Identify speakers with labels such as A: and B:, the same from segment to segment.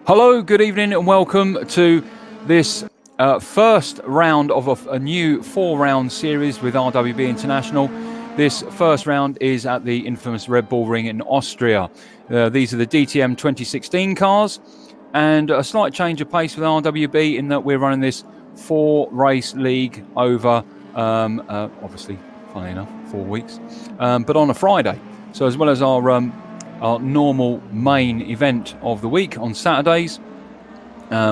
A: Hello, good evening and welcome to this first round of a new 4-round series with RWB International. This first round is at the infamous Redbull Ring in Austria. These are the DTM16 cars, and a slight change of pace with RWB in that we're running this 4-race league over, obviously, funnily enough, 4 weeks, but on a Friday. So as well as our normal main event of the week on Saturdays,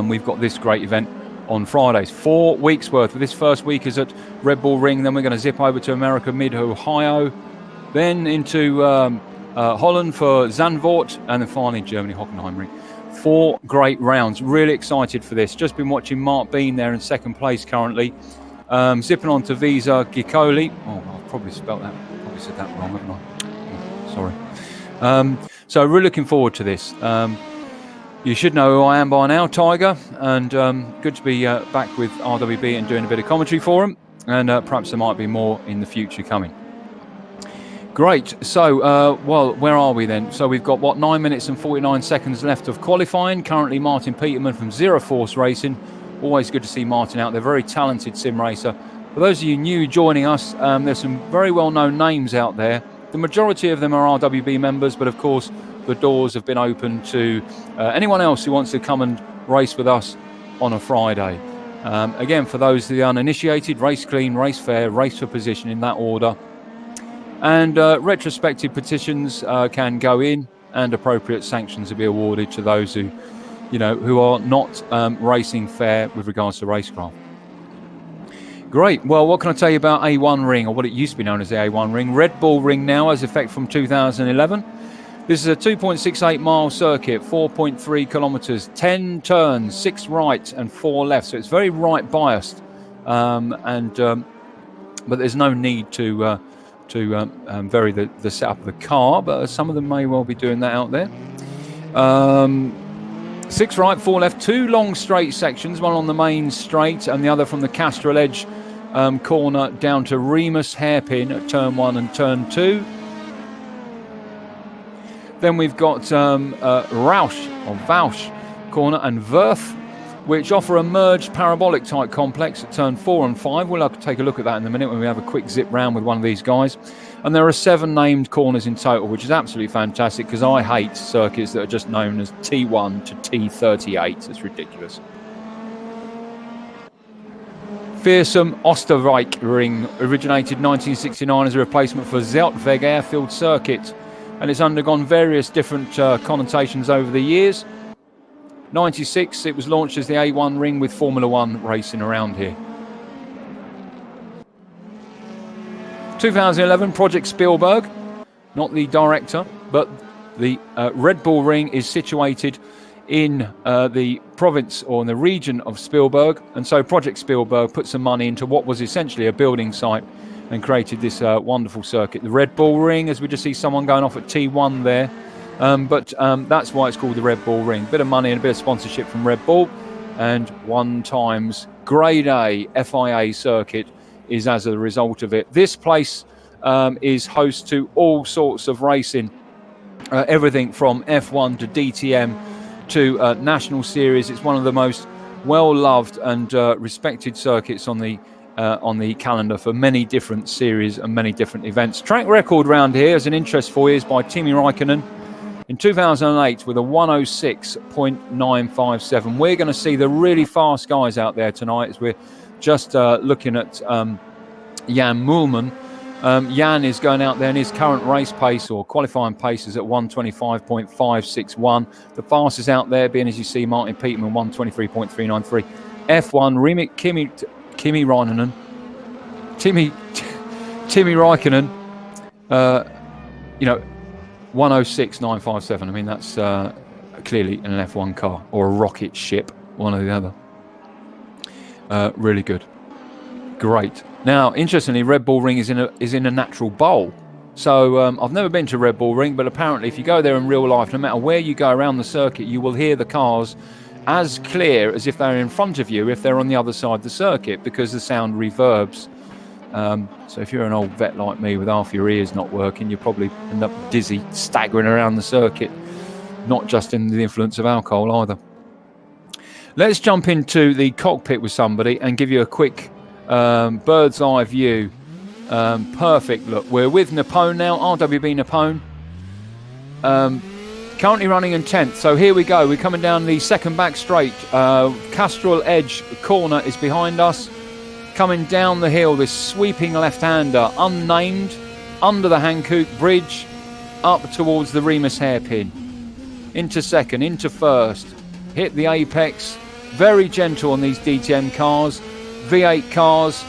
A: we've got this great event on Fridays. 4 weeks worth. This first week is at Redbull Ring, then we're going to zip over to America, mid-Ohio, then into Holland for Zandvoort, and then finally Germany, Hockenheimring. 4 great rounds. Really excited for this. Just been watching Mark Bean there in second place currently. Zipping on to Visa Gicoli. Oh, I've probably spelt that. Probably said that wrong, haven't I? Oh, sorry. So really looking forward to this. You should know who I am by now, Tiger, and good to be back with RWB and doing a bit of commentary for them, and perhaps there might be more in the future coming. Great. So, well, where are we then? So we've got, 9 minutes and 49 seconds left of qualifying. Currently Martin Peterman from Zero Force Racing. Always good to see Martin out there. Very talented sim racer. For those of you new joining us, there's some very well-known names out there. The majority of them are RWB members, but of course the doors have been open to anyone else who wants to come and race with us on a Friday. Again, for those of the uninitiated, race clean, race fair, race for position in that order. And retrospective petitions can go in, and appropriate sanctions will be awarded to those who, who are not racing fair with regards to racecraft. Great. Well, what can I tell you about A1 Ring, or what it used to be known as the A1 Ring? Redbull Ring now has effect from 2011. This is a 2.68 mile circuit, 4.3 kilometers, 10 turns, 6 right and 4 left. So it's very right biased, but there's no need to vary the setup of the car, but some of them may well be doing that out there. 6 right, 4 left, 2 long straight sections, one on the main straight and the other from the Castrol Edge corner down to Remus hairpin at turn 1 and turn 2. Then we've got Vausch corner and Verth, which offer a merged parabolic type complex at turn 4 and 5. We'll take a look at that in a minute when we have a quick zip round with one of these guys. And there are 7 named corners in total, which is absolutely fantastic because I hate circuits that are just known as T1 to T38. It's ridiculous. Fearsome Oostenrijkring originated 1969 as a replacement for Zeltweg Airfield Circuit, and it's undergone various different connotations over the years. 96, it was launched as the A1 Ring with Formula 1 racing around here. 2011, Project Spielberg, not the director, but the Redbull Ring is situated in the province or in the region of Spielberg, and so Project Spielberg put some money into what was essentially a building site and created this wonderful circuit. The Redbull Ring, as we just see someone going off at T1 there, but that's why it's called the Redbull Ring. Bit of money and a bit of sponsorship from Redbull, and 1 times Grade A FIA circuit is as a result of it. This place is host to all sorts of racing, everything from F1 to DTM to National Series. It's one of the most well-loved and respected circuits on the calendar for many different series and many different events. Track record round here, as an interest for you, is by Kimi Räikkönen in 2008 with a 106.957. We're going to see the really fast guys out there tonight as we're just looking at Jan Moolman. Jan is going out there, and his current race pace or qualifying pace is at 125.561. The fastest out there being, as you see, Martin Peterman, 123.393. F1, Kimi Räikkönen, 106.957. I mean, that's clearly an F1 car or a rocket ship, one or the other. Really good. Great. Now, interestingly, Redbull Ring is in a natural bowl. So I've never been to Redbull Ring, but apparently if you go there in real life, no matter where you go around the circuit, you will hear the cars as clear as if they're in front of you if they're on the other side of the circuit, because the sound reverbs. So if you're an old vet like me with half your ears not working, you probably end up dizzy, staggering around the circuit, not just in the influence of alcohol either. Let's jump into the cockpit with somebody and give you a quick bird's eye view. Perfect look. We're with Nippon now, RWB Nippon. Currently running in 10th. So here we go. We're coming down the second back straight. Castrol Edge corner is behind us. Coming down the hill, this sweeping left-hander, unnamed, under the Hankook Bridge, up towards the Remus hairpin. Into second, into first. Hit the apex. Very gentle on these DTM cars. V8 cars,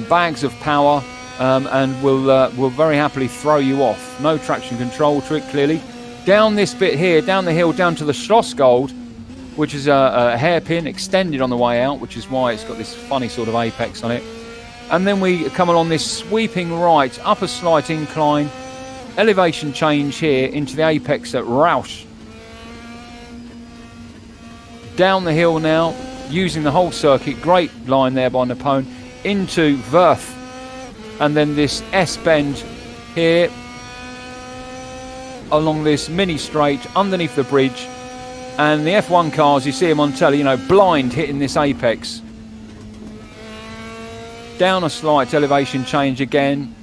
A: bags of power, and will very happily throw you off. No traction control trick, clearly. Down this bit here, down the hill, down to the Schlossgold, which is a hairpin extended on the way out, which is why it's got this funny sort of apex on it. And then we come along this sweeping right, up a slight incline, elevation change here into the apex at Rausch. Down the hill now, using the whole circuit, great line there by Nippon, into Wörth, and then this S-bend here, along this mini straight, underneath the bridge, and the F1 cars, you see them on telly, blind hitting this apex. Down a slight elevation change again,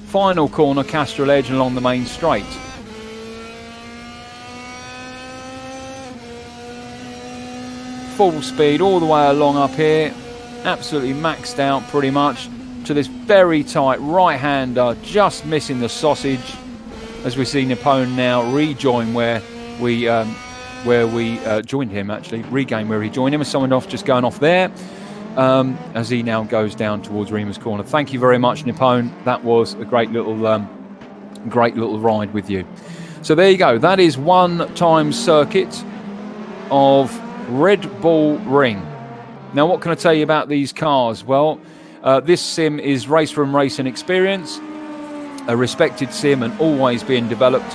A: final corner, Castrol Edge along the main straight. Full speed all the way along up here, absolutely maxed out pretty much, to this very tight right-hander, just missing the sausage, as we see Nippon now rejoin where we joined him, actually, regain where he joined him, and someone off just going off there, as he now goes down towards Remus corner. Thank you very much, Nippon. That was a great little ride with you. So there you go. That is one time circuit of Redbull Ring. Now, what can I tell you about these cars? Well, this sim is Race Room Racing Experience, a respected sim and always being developed,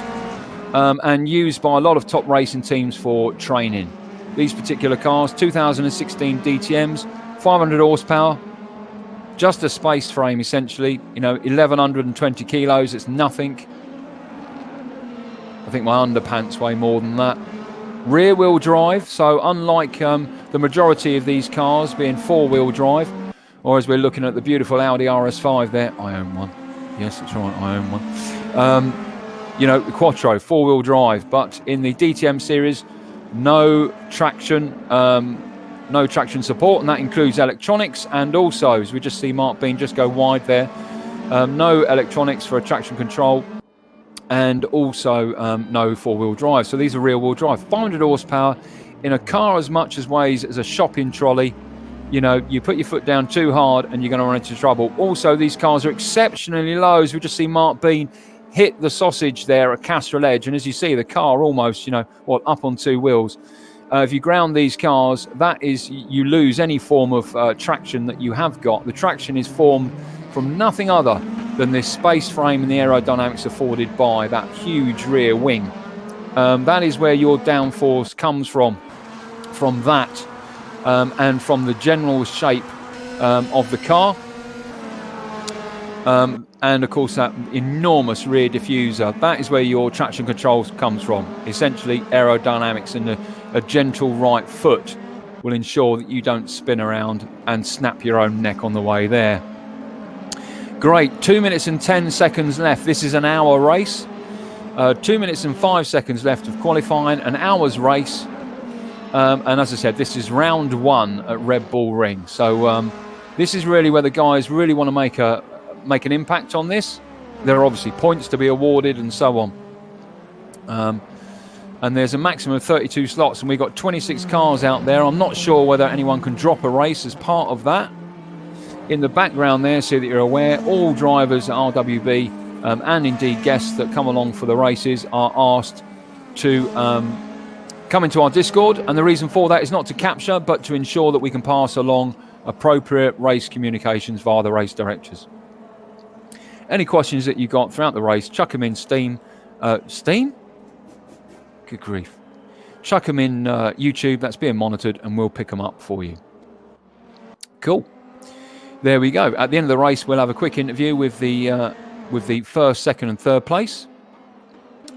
A: and used by a lot of top racing teams for training. These particular cars, 2016 DTMs, 500 horsepower, just a space frame essentially, 1120 kilos, it's nothing. I think my underpants weigh more than that. Rear wheel drive, so unlike the majority of these cars being four-wheel drive, or as we're looking at the beautiful Audi RS5 there, I own one. Yes, that's right, I own one. The Quattro, four-wheel drive, but in the DTM series, no traction support, and that includes electronics, and also, as we just see Mark Bean just go wide there, no electronics for traction control, and also no four-wheel drive. So these are rear-wheel drive. 500 horsepower in a car as much as weighs as a shopping trolley. You put your foot down too hard and you're going to run into trouble. Also, these cars are exceptionally low, as we just see Mark Bean hit the sausage there at Castrol Edge. And as you see, the car almost, up on two wheels. If you ground these cars, that is, you lose any form of traction that you have got. The traction is formed from nothing other than this space frame and the aerodynamics afforded by that huge rear wing. That is where your downforce comes from that, and from the general shape of the car. And of course that enormous rear diffuser, that is where your traction control comes from. Essentially aerodynamics, and a gentle right foot will ensure that you don't spin around and snap your own neck on the way there. Great, 2 minutes and 10 seconds left. This is an hour race. 2 minutes and 5 seconds left of qualifying, an hour's race. And as I said, this is round one at Redbull Ring. So this is really where the guys really want to make an impact on this. There are obviously points to be awarded and so on. And there's a maximum of 32 slots, and we've got 26 cars out there. I'm not sure whether anyone can drop a race as part of that. In the background there, so that you're aware, all drivers at RWB and indeed guests that come along for the races are asked to come into our Discord, and the reason for that is not to capture, but to ensure that we can pass along appropriate race communications via the race directors. Any questions that you got throughout the race, chuck them in Steam. Steam? Good grief. Chuck them in YouTube, that's being monitored, and we'll pick them up for you. Cool. There we go. At the end of the race, we'll have a quick interview with the first, second and third place.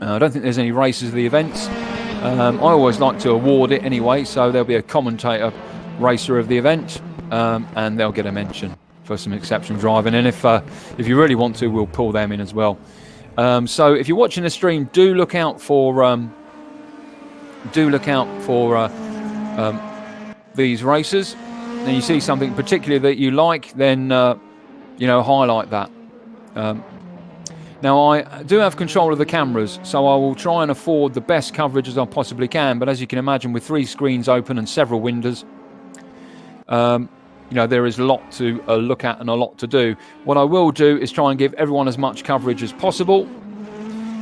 A: I don't think there's any races of the events. I always like to award it anyway, so there'll be a commentator racer of the event, and they'll get a mention for some exceptional driving. And if you really want to, we'll pull them in as well. So if you're watching the stream, do look out for these racers. And you see something particularly that you like, then highlight that. Now, I do have control of the cameras, so I will try and afford the best coverage as I possibly can. But as you can imagine, with 3 screens open and several windows, there is a lot to look at and a lot to do. What I will do is try and give everyone as much coverage as possible.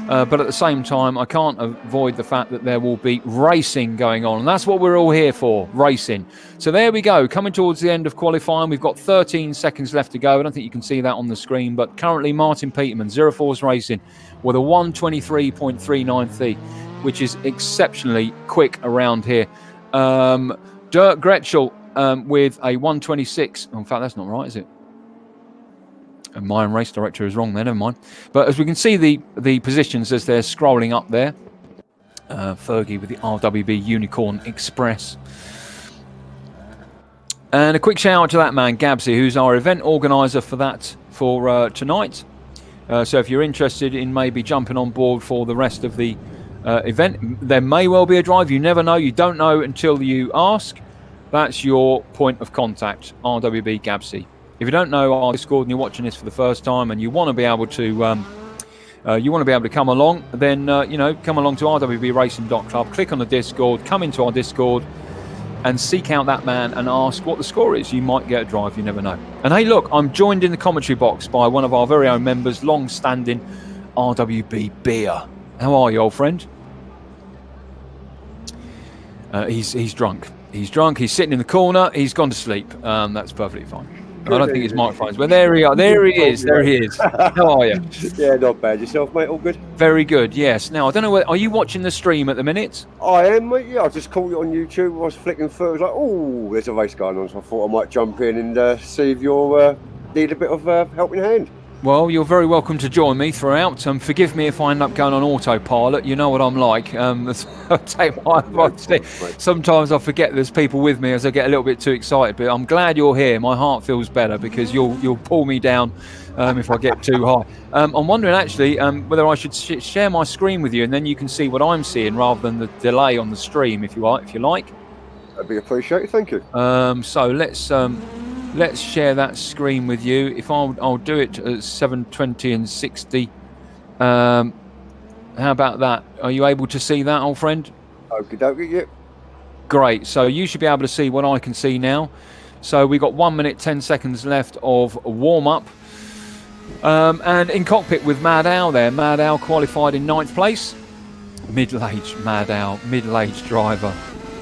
A: But at the same time, I can't avoid the fact that there will be racing going on. And that's what we're all here for, racing. So there we go, coming towards the end of qualifying. We've got 13 seconds left to go. I don't think you can see that on the screen. But currently, Martin Peterman, Zero Force Racing, with a 1:23.39, which is exceptionally quick around here. Dirk Gretschel with a 1:26. In fact, that's not right, is it? And my race director is wrong there, never mind. But as we can see the positions as they're scrolling up there. Fergie with the RWB Unicorn Express. And a quick shout out to that man, Gabsy, who's our event organiser for that for tonight. So if you're interested in maybe jumping on board for the rest of the event, there may well be a drive. You never know. You don't know until you ask. That's your point of contact, RWB Gabsy. If you don't know our Discord and you're watching this for the first time and you want to be able to come along, then come along to rwbracing.club, click on the Discord, come into our Discord and seek out that man and ask what the score is. You might get a drive, you never know. And hey, look, I'm joined in the commentary box by one of our very own members, long-standing RWB Beer. How are you, old friend? He's drunk. He's drunk. He's sitting in the corner. He's gone to sleep. That's perfectly fine. I don't think his microphone's, but there he is. There he is. How are you?
B: Yeah, not bad. Yourself, mate? All good?
A: Very good, yes. Now, I don't know, are you watching the stream at the minute?
B: I am, mate. Yeah, I just caught it on YouTube. I was flicking through. I was like, oh, there's a race going on. So I thought I might jump in and see if you need a bit of helping hand.
A: Well, you're very welcome to join me throughout. Forgive me if I end up going on autopilot. You know what I'm like. I'll take my advice. Sometimes I forget there's people with me as I get a little bit too excited. But I'm glad you're here. My heart feels better because you'll pull me down if I get too high. I'm wondering actually whether I should share my screen with you and then you can see what I'm seeing rather than the delay on the stream, if you like.
B: That'd be appreciated. Thank you.
A: So let's share that screen with you. If I'll do it at 720 and 60. How about that? Are you able to see that, old friend?
B: Okie dokie, yeah.
A: Great. So you should be able to see what I can see now. So we got 1 minute 10 seconds left of warm up. And in cockpit with Mad Al there. Mad Al qualified in 9th place. Middle-aged Mad Al, middle-aged driver.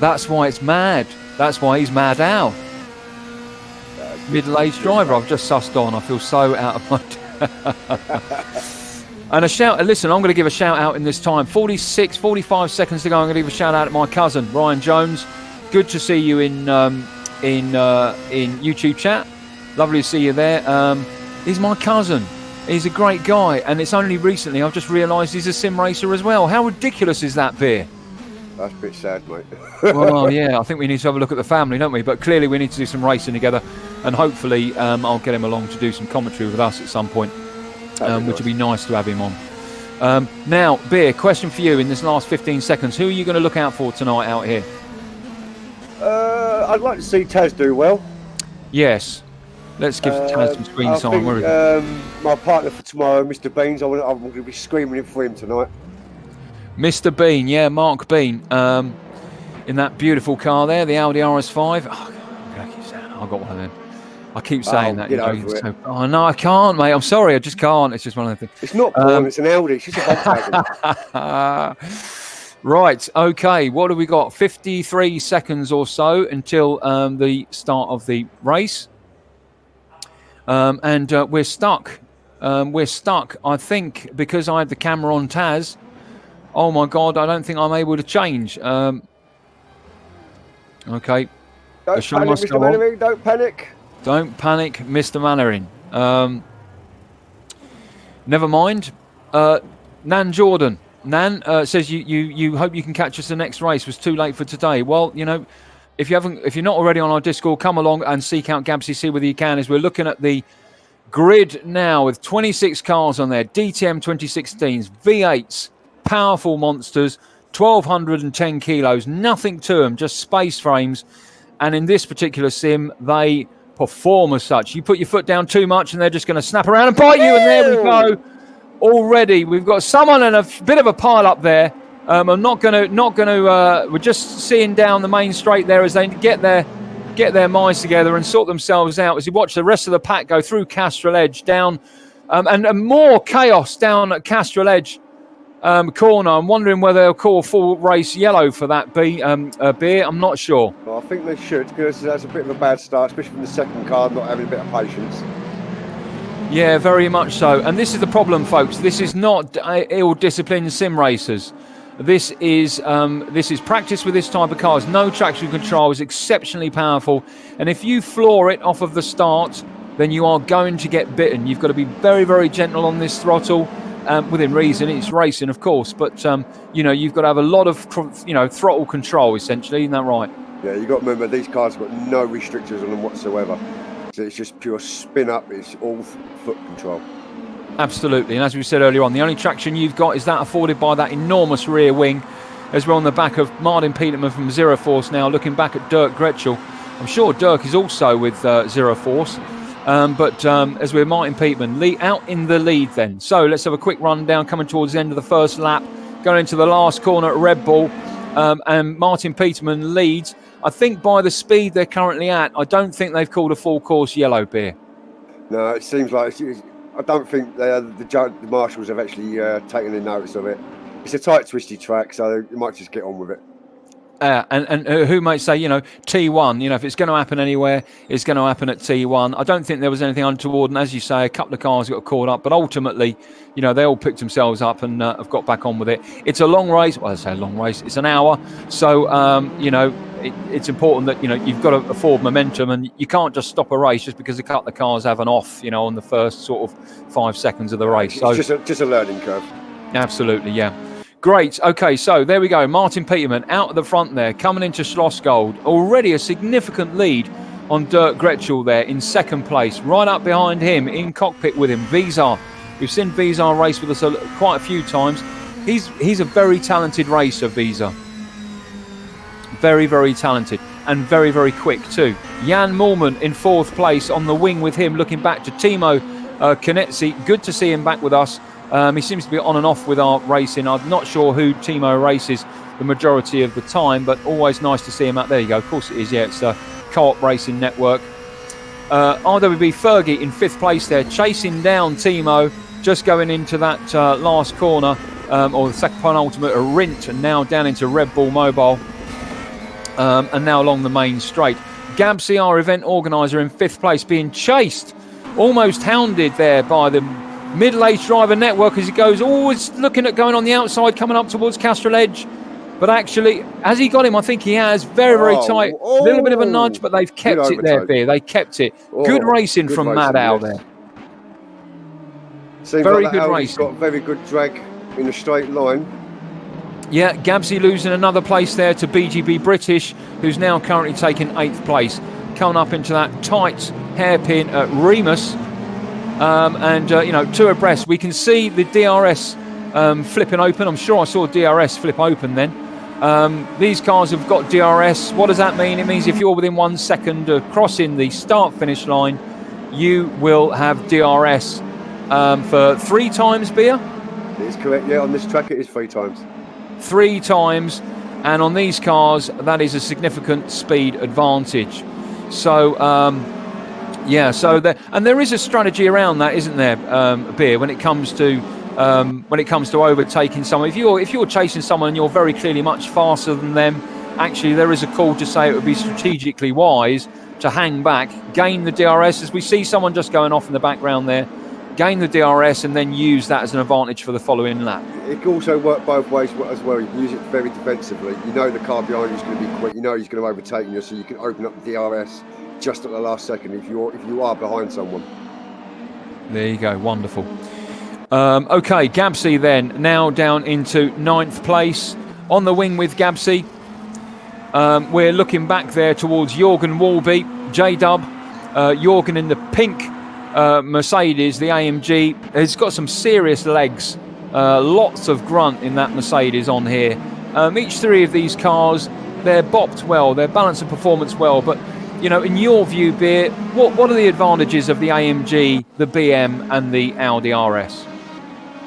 A: That's why it's mad. That's why he's Mad Al. Middle-aged driver. I've just sussed on. I feel so out of my... And listen, I'm going to give a shout out in this time. 45 seconds to go. I'm going to give a shout out to my cousin, Ryan Jones. Good to see you in YouTube chat. Lovely to see you there. He's my cousin. He's a great guy. And it's only recently I've just realised he's a sim racer as well. How ridiculous is that, Beer?
B: That's a bit sad, mate.
A: Well, yeah, I think we need to have a look at the family, don't we? But clearly we need to do some racing together. And hopefully I'll get him along to do some commentary with us at some point, which would be nice to have him on. Now, Beer, question for you in this last 15 seconds. Who are you going to look out for tonight out here?
B: I'd like to see Taz do well.
A: Yes. Let's give Taz some screen time. Where is it?
B: My partner for tomorrow, Mr. Beans, I'm going to be screaming for him tonight.
A: Mr. Bean, yeah, Mark Bean, in that beautiful car there, the Audi RS5. Oh, I've got one of them. I keep saying that. Oh, no, I can't, mate. I'm sorry, I just can't. It's just one of the things.
B: It's not porn, it's an Audi. It's just a Volkswagen.
A: Right, okay. What have we got? 53 seconds or so until the start of the race. And we're stuck. We're stuck, I think, because I had the camera on Taz. Oh my God, I don't think I'm able to change. Okay.
B: Don't panic, Mr. Mannering, don't panic.
A: Don't panic, Mr. Mannering. Never mind. Nan Jordan. Nan says you hope you can catch us the next race. Was too late for today. Well, if you're not already on our Discord, come along and seek out Gabsy, see whether you can. As we're looking at the grid now with 26 cars on there, DTM16s, V8s, powerful monsters, 1,210 kilos, nothing to them, just space frames. And in this particular sim, they perform as such. You put your foot down too much and they're just going to snap around and bite you, and there we go. Already we've got someone in a bit of a pile up there. We're just seeing down the main straight there as they get their minds together and sort themselves out as you watch the rest of the pack go through Castrol Edge down, and more chaos down at Castrol Edge corner. I'm wondering whether they'll call full race yellow for that beer. I'm not sure.
B: Well, I think they should, because that's a bit of a bad start, especially from the second car not having a bit of patience.
A: Yeah, very much so. And this is the problem, folks. This is not ill-disciplined sim racers. This is practice with this type of cars. No traction control is exceptionally powerful. And if you floor it off of the start, then you are going to get bitten. You've got to be very, very gentle on this throttle. Within reason, it's racing, of course. But, you've got to have a lot of, throttle control, essentially. Isn't that right? Yeah,
B: you've got to remember, these cars have got no restrictors on them whatsoever. So it's just pure spin up, it's all foot control.
A: Absolutely, and as we said earlier on, the only traction you've got is that afforded by that enormous rear wing, as we're on the back of Martin Peterman from Zero Force now, looking back at Dirk Gretschel. I'm sure Dirk is also with Zero Force, but as we're Martin Peterman out in the lead then. So let's have a quick rundown coming towards the end of the first lap, going into the last corner at Redbull, and Martin Peterman leads. I think by the speed they're currently at, I don't think they've called a full course yellow beer.
B: No, it seems like I don't think the marshals have actually taken any notice of it. It's a tight, twisty track, so you might just get on with it.
A: And who might say, T1, if it's going to happen anywhere, it's going to happen at T1. I don't think there was anything untoward, and as you say, a couple of cars got caught up, but ultimately, they all picked themselves up and have got back on with it. It's a long race. Well, I say a long race. It's an hour, so it's important that you've got to afford momentum, and you can't just stop a race just because a couple of cars have an off, on the first sort of 5 seconds of the race. So
B: it's just a learning curve.
A: Absolutely, yeah. Great. Okay, so there we go. Martin Peterman out at the front there, coming into Schlossgold. Already a significant lead on Dirk Gretschel there in second place. Right up behind him, in cockpit with him, Vizar. We've seen Vizar race with us quite a few times. He's a very talented racer, Vizar. Very, very talented and very, very quick too. Jan Moorman in fourth place on the wing with him, looking back to Timo Konetsi. Good to see him back with us. He seems to be on and off with our racing. I'm not sure who Timo races the majority of the time, but always nice to see him out. There you go. Of course it is. Yeah, it's a Co-op Racing Network. RWB Fergie in fifth place there, chasing down Timo, just going into that last corner, or the second penultimate, a Rint, and now down into Redbull Mobile, and now along the main straight. Gabsy, our event organiser, in fifth place, being chased, almost hounded there by the middle-aged driver network as he goes, always looking at going on the outside, coming up towards Castrol Edge. But actually, has he got him? I think he has. Very, very tight. A little bit of a nudge, but they've kept it there, Beer. They kept it. Good racing from Mad Al there.
B: Seems very like good racing. Got very good drag in a straight line.
A: Yeah, Gabsy losing another place there to BGB British, who's now currently taking 8th place. Coming up into that tight hairpin at Remus. Two abreast. We can see the DRS flipping open. I'm sure I saw DRS flip open then. These cars have got DRS. What does that mean? It means if you're within 1 second of crossing the start-finish line, you will have DRS for 3 times, Beer?
B: It is correct, yeah. On this track, it is 3 times.
A: 3 times. And on these cars, that is a significant speed advantage. So... there is a strategy around that, isn't there, Beer, when it comes to overtaking someone. If you're chasing someone and you're very clearly much faster than them, actually there is a call to say it would be strategically wise to hang back, gain the DRS, as we see someone just going off in the background there, gain the DRS and then use that as an advantage for the following lap.
B: It can also work both ways as well. You can use it very defensively. You know the car behind you is going to be quick. You know he's going to overtake you, so you can open up the DRS just at the last second if you are behind someone.
A: There you go, wonderful. Okay, Gabsy then, now down into 9th place. On the wing with Gabsy. We're looking back there towards Jorgen Walby, J-Dub. Jorgen in the pink Mercedes, the AMG. Has got some serious legs. Lots of grunt in that Mercedes on here. Each three of these cars, they're bopped well, they're balancing performance well, but you know, in your view, Beer, what are the advantages of the AMG, the BM and the Audi RS?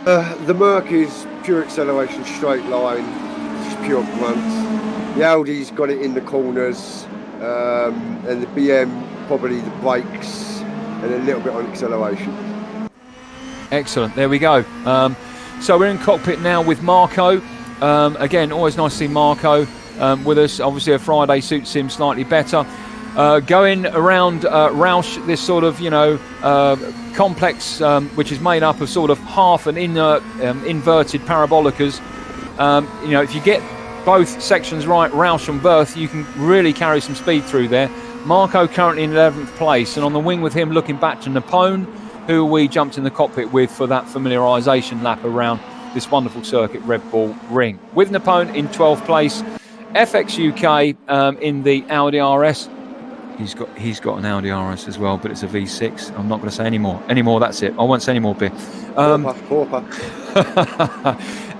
B: The Merc is pure acceleration, straight line, just pure grunt. The Audi's got it in the corners, and the BM probably the brakes and a little bit on acceleration.
A: Excellent, there we go. So we're in cockpit now with Marco. Again, always nice to see Marco with us. Obviously a Friday suits him slightly better. Going around Roush, this sort of, you know, complex, which is made up of sort of half and inverted parabolicas. You know, if you get both sections right, Roush and Berth, you can really carry some speed through there. Marco currently in 11th place, and on the wing with him looking back to Napone, who we jumped in the cockpit with for that familiarisation lap around this wonderful circuit, Redbull Ring. With Napone in 12th place, FX UK in the Audi RS. He's got an Audi RS as well, but it's a V6. I'm not going to say any more. That's it. I won't say any more, Beer.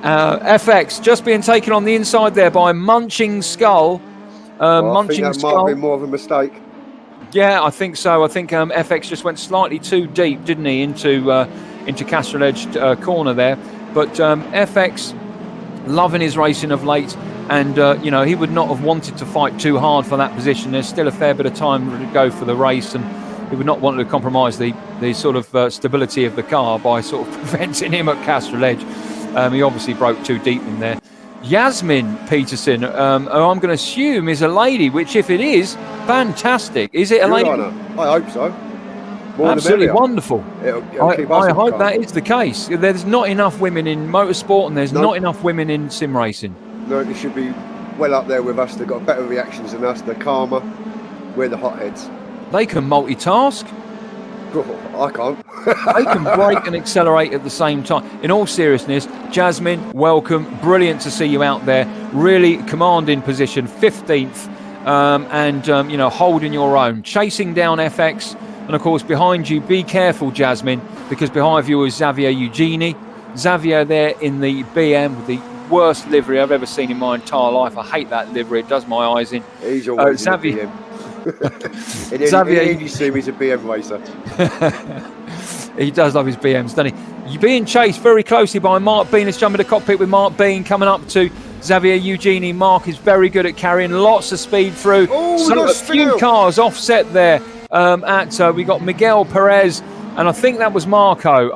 A: FX just being taken on the inside there by Munching Skull.
B: Munching Skull. Might have been more of a mistake.
A: Yeah, I think so. I think FX just went slightly too deep, didn't he, into Castrol Edge corner there. But FX loving his racing of late. And, you know, he would not have wanted to fight too hard for that position. There's still a fair bit of time to go for the race, and he would not want to compromise the sort of stability of the car by sort of preventing him at Castrol Edge. He obviously broke too deep in there. Yasmin Peterson, who I'm going to assume is a lady, which if it is, fantastic. Is it a lady?
B: I hope so. More
A: Absolutely wonderful.
B: I
A: hope that is the case. There's not enough women in motorsport, and there's not enough women in sim racing.
B: No, they should be well up there with us. They've got better reactions than us. They're calmer. We're the hotheads.
A: They can multitask.
B: Oh, I can't.
A: They can brake and accelerate at the same time. In all seriousness, Jasmine, welcome. Brilliant to see you out there. Really commanding position, 15th, and you know, holding your own, chasing down FX, and of course behind you. Be careful, Jasmine, because behind you is Xavier Eugenie. Xavier there in the BM with the worst livery I've ever seen in my entire life. I hate that livery. It does my eyes in.
B: He's always
A: Xavier.
B: Xavier, you see he's a BM racer.
A: He does love his BMs, doesn't he? You're being chased very closely by Mark Bean. Let's jump in the cockpit with Mark Bean coming up to Xavier Eugenie. Mark is very good at carrying lots of speed through. So a few cars offset there. We got Miguel Perez, and I think that was Marco.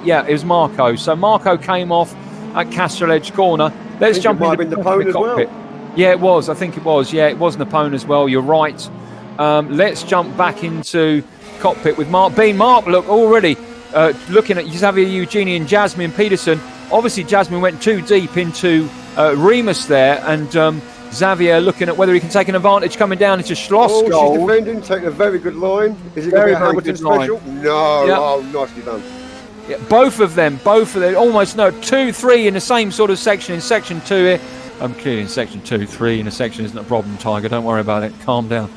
A: Yeah, it was Marco. So Marco came off at Castrol Edge corner. Let's jump into the cockpit.
B: Well.
A: Yeah, it was. I think it was. Yeah, it was Napone as well. You're right. Let's jump back into cockpit with Mark Bean. Mark, look, already looking at Xavier Eugenie and Jasmine Peterson. Obviously, Jasmine went too deep into Remus there, and Xavier looking at whether he can take an advantage coming down into Schloss.
B: She's defending, taking a very good line. Is it going to be a Hamilton special? No. Yep. Oh, nicely done.
A: Yeah, both of them, almost 2-3 in the same sort of section, in section 2 here. I'm clearly in section 2, 3 in a section isn't a problem, Tiger, don't worry about it, calm down.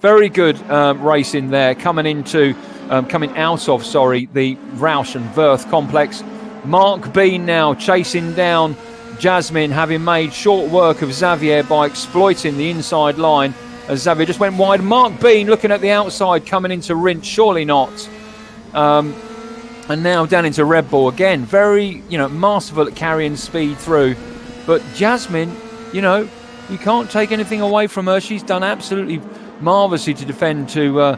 A: Very good racing there, coming out of the Roush and Verth complex. Mark Bean now chasing down Jasmine, having made short work of Xavier by exploiting the inside line. As Xavier just went wide. Mark Bean looking at the outside, coming into Rinch, surely not. And now down into Redbull again. Very, masterful at carrying speed through. But Jasmine, you can't take anything away from her. She's done absolutely marvellously to defend to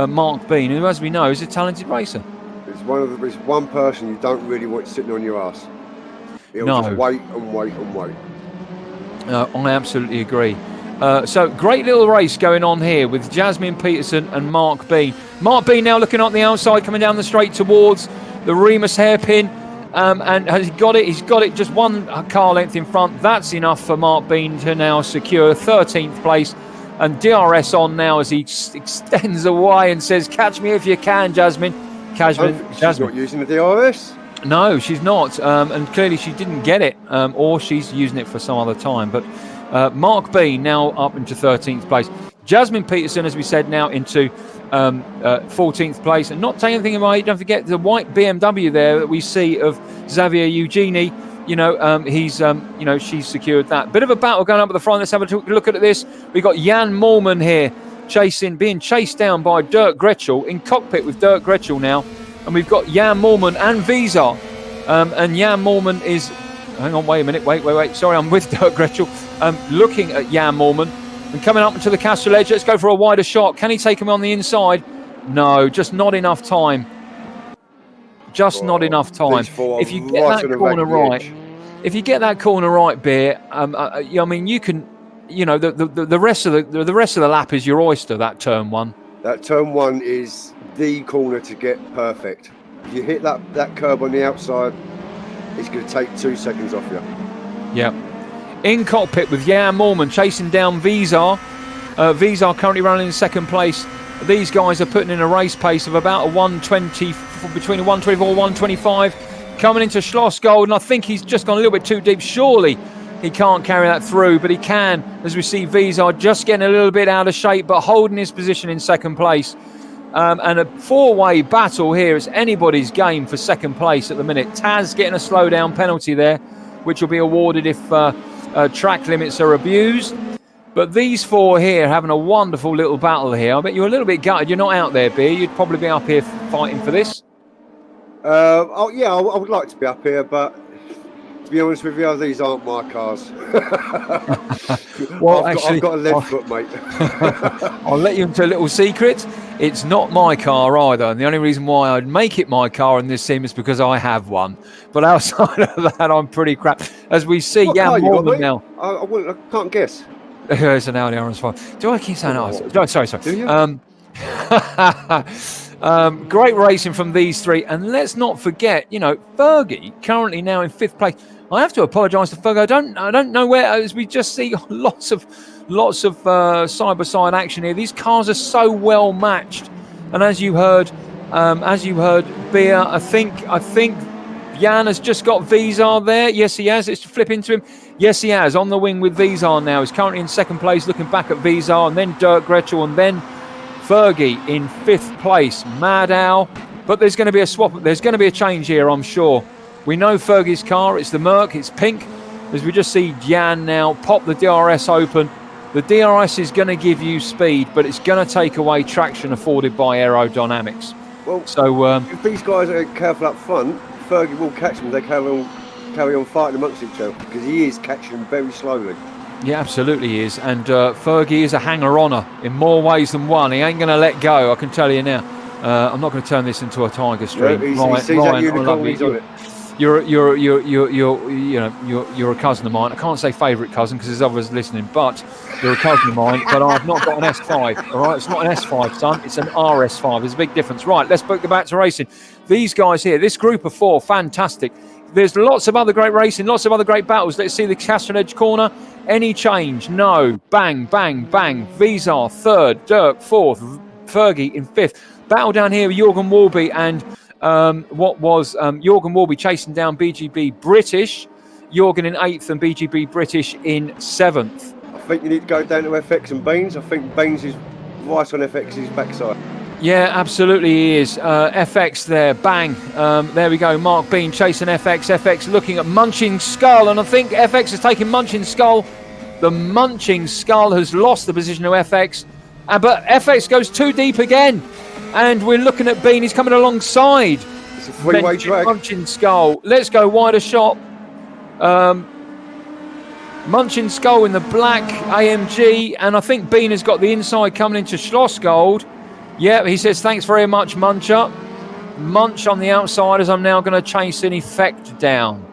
A: Mark Bean, who, as we know, is a talented racer.
B: It's one person you don't really want sitting on your ass. He'll just wait and wait and wait.
A: I absolutely agree. So great little race going on here with Jasmine Peterson and Mark Bean. Mark Bean now looking on the outside, coming down the straight towards the Remus hairpin. And has he got it? He's got it just one car length in front. That's enough for Mark Bean to now secure 13th place. And DRS on now as he extends away and says, catch me if you can, Jasmine.
B: She's not using the DRS.
A: No, she's not, and clearly she didn't get it, or she's using it for some other time. But Mark Bean now up into 13th place. Jasmine Peterson, as we said, now into 14th place. And not taking anything away, don't forget the white BMW there that we see of Xavier Eugenie. She's secured that. Bit of a battle going up at the front. Let's have a look at this. We've got Jan Moorman here being chased down by Dirk Gretschel, in cockpit with Dirk Gretschel now. And we've got Jan Moorman and Visa. And Jan Moorman is... Hang on, wait a minute. Wait. Sorry, I'm with Dirk Gretschel. Looking at Jan Moorman and coming up into the Castrol Edge. Let's go for a wider shot. Can he take him on the inside? No, just not enough time. Not enough time. If you get that corner right... If you get that corner right, Beer, you can... the rest of the lap is your oyster, that turn one.
B: That turn one is the corner to get perfect. If you hit that curb on the outside, it's going to take 2 seconds off you.
A: Yeah. In cockpit with Jan Moorman chasing down Visa. Visa currently running in second place. These guys are putting in a race pace of about a 120, between a 124, 125. Coming into Schlossgold, and I think he's just gone a little bit too deep. Surely he can't carry that through, but he can, as we see Visa just getting a little bit out of shape, but holding his position in second place. And a four-way battle here. It's anybody's game for second place at the minute. Taz getting a slowdown penalty there, which will be awarded if track limits are abused. But these four here having a wonderful little battle here. I bet you're a little bit gutted you're not out there, Beer. You'd probably be up here fighting for this.
B: I would like to be up here, but to be honest with you, these aren't my cars.
A: Well,
B: I've got a lead foot, mate.
A: I'll let you into a little secret. It's not my car either, and the only reason why I'd make it my car in this sim is because I have one. But outside of that, I'm pretty crap. As we see, Jan Moorman now.
B: I can't guess.
A: It's an Audi RS5. Do I keep saying no, sorry.
B: Do you?
A: Great racing from these three, and let's not forget, Fergie currently now in 5th place. I have to apologise to Fergie. I don't know where, as we just see lots of side by side action here. These cars are so well matched, and as you heard, Beer, I think Jan has just got Vizar there. Yes, he has. It's to flip into him. Yes, he has. On the wing with Vizar now. He's currently in 2nd place, looking back at Vizar, and then Dirk Gretschel, and then Fergie in 5th place. Mad Owl. But there's going to be a swap. There's going to be a change here, I'm sure. We know Fergie's car. It's the Merc. It's pink. As we just see Jan now pop the DRS open. The DRS is going to give you speed, but it's going to take away traction afforded by aerodynamics.
B: Well,
A: so
B: if these guys are careful up front, Fergie will catch them. They carry on fighting amongst each other, because he is catching them very slowly.
A: Yeah, absolutely he is. And Fergie is a hanger-oner in more ways than one. He ain't going to let go, I can tell you now. I'm not going to turn this into a Tiger stream.
B: He sees that unicorn, he's on it.
A: You're a cousin of mine. I can't say favourite cousin because there's others listening, but you're a cousin of mine. But I've not got an S5. All right, it's not an S5, son. It's an RS5. There's a big difference. Right, let's go back to racing. These guys here, this group of four, fantastic. There's lots of other great racing, lots of other great battles. Let's see the Castrol Edge corner. Any change? No. Bang, bang, bang. Vizar 3rd, Dirk 4th, Fergie in 5th. Battle down here with Jorgen Warby and Jorgen Warby chasing down BGB British. Jorgen in 8th and BGB British in 7th.
B: I think you need to go down to FX and Baines. I think Baines is right on FX's backside.
A: Yeah, absolutely he is. FX there, bang. There we go, Mark Bean chasing FX. FX looking at Munching Skull, and I think FX is taking Munching Skull. The Munching Skull has lost the position to FX, but FX goes too deep again. And we're looking at Bean, he's coming alongside.
B: It's a three-way drag.
A: Munching Skull. Let's go wider shot. Munching Skull in the black AMG, and I think Bean has got the inside coming into Schlossgold. Yeah, he says, thanks very much, Muncher. Munch on the outside as I'm now going to chase an effect down.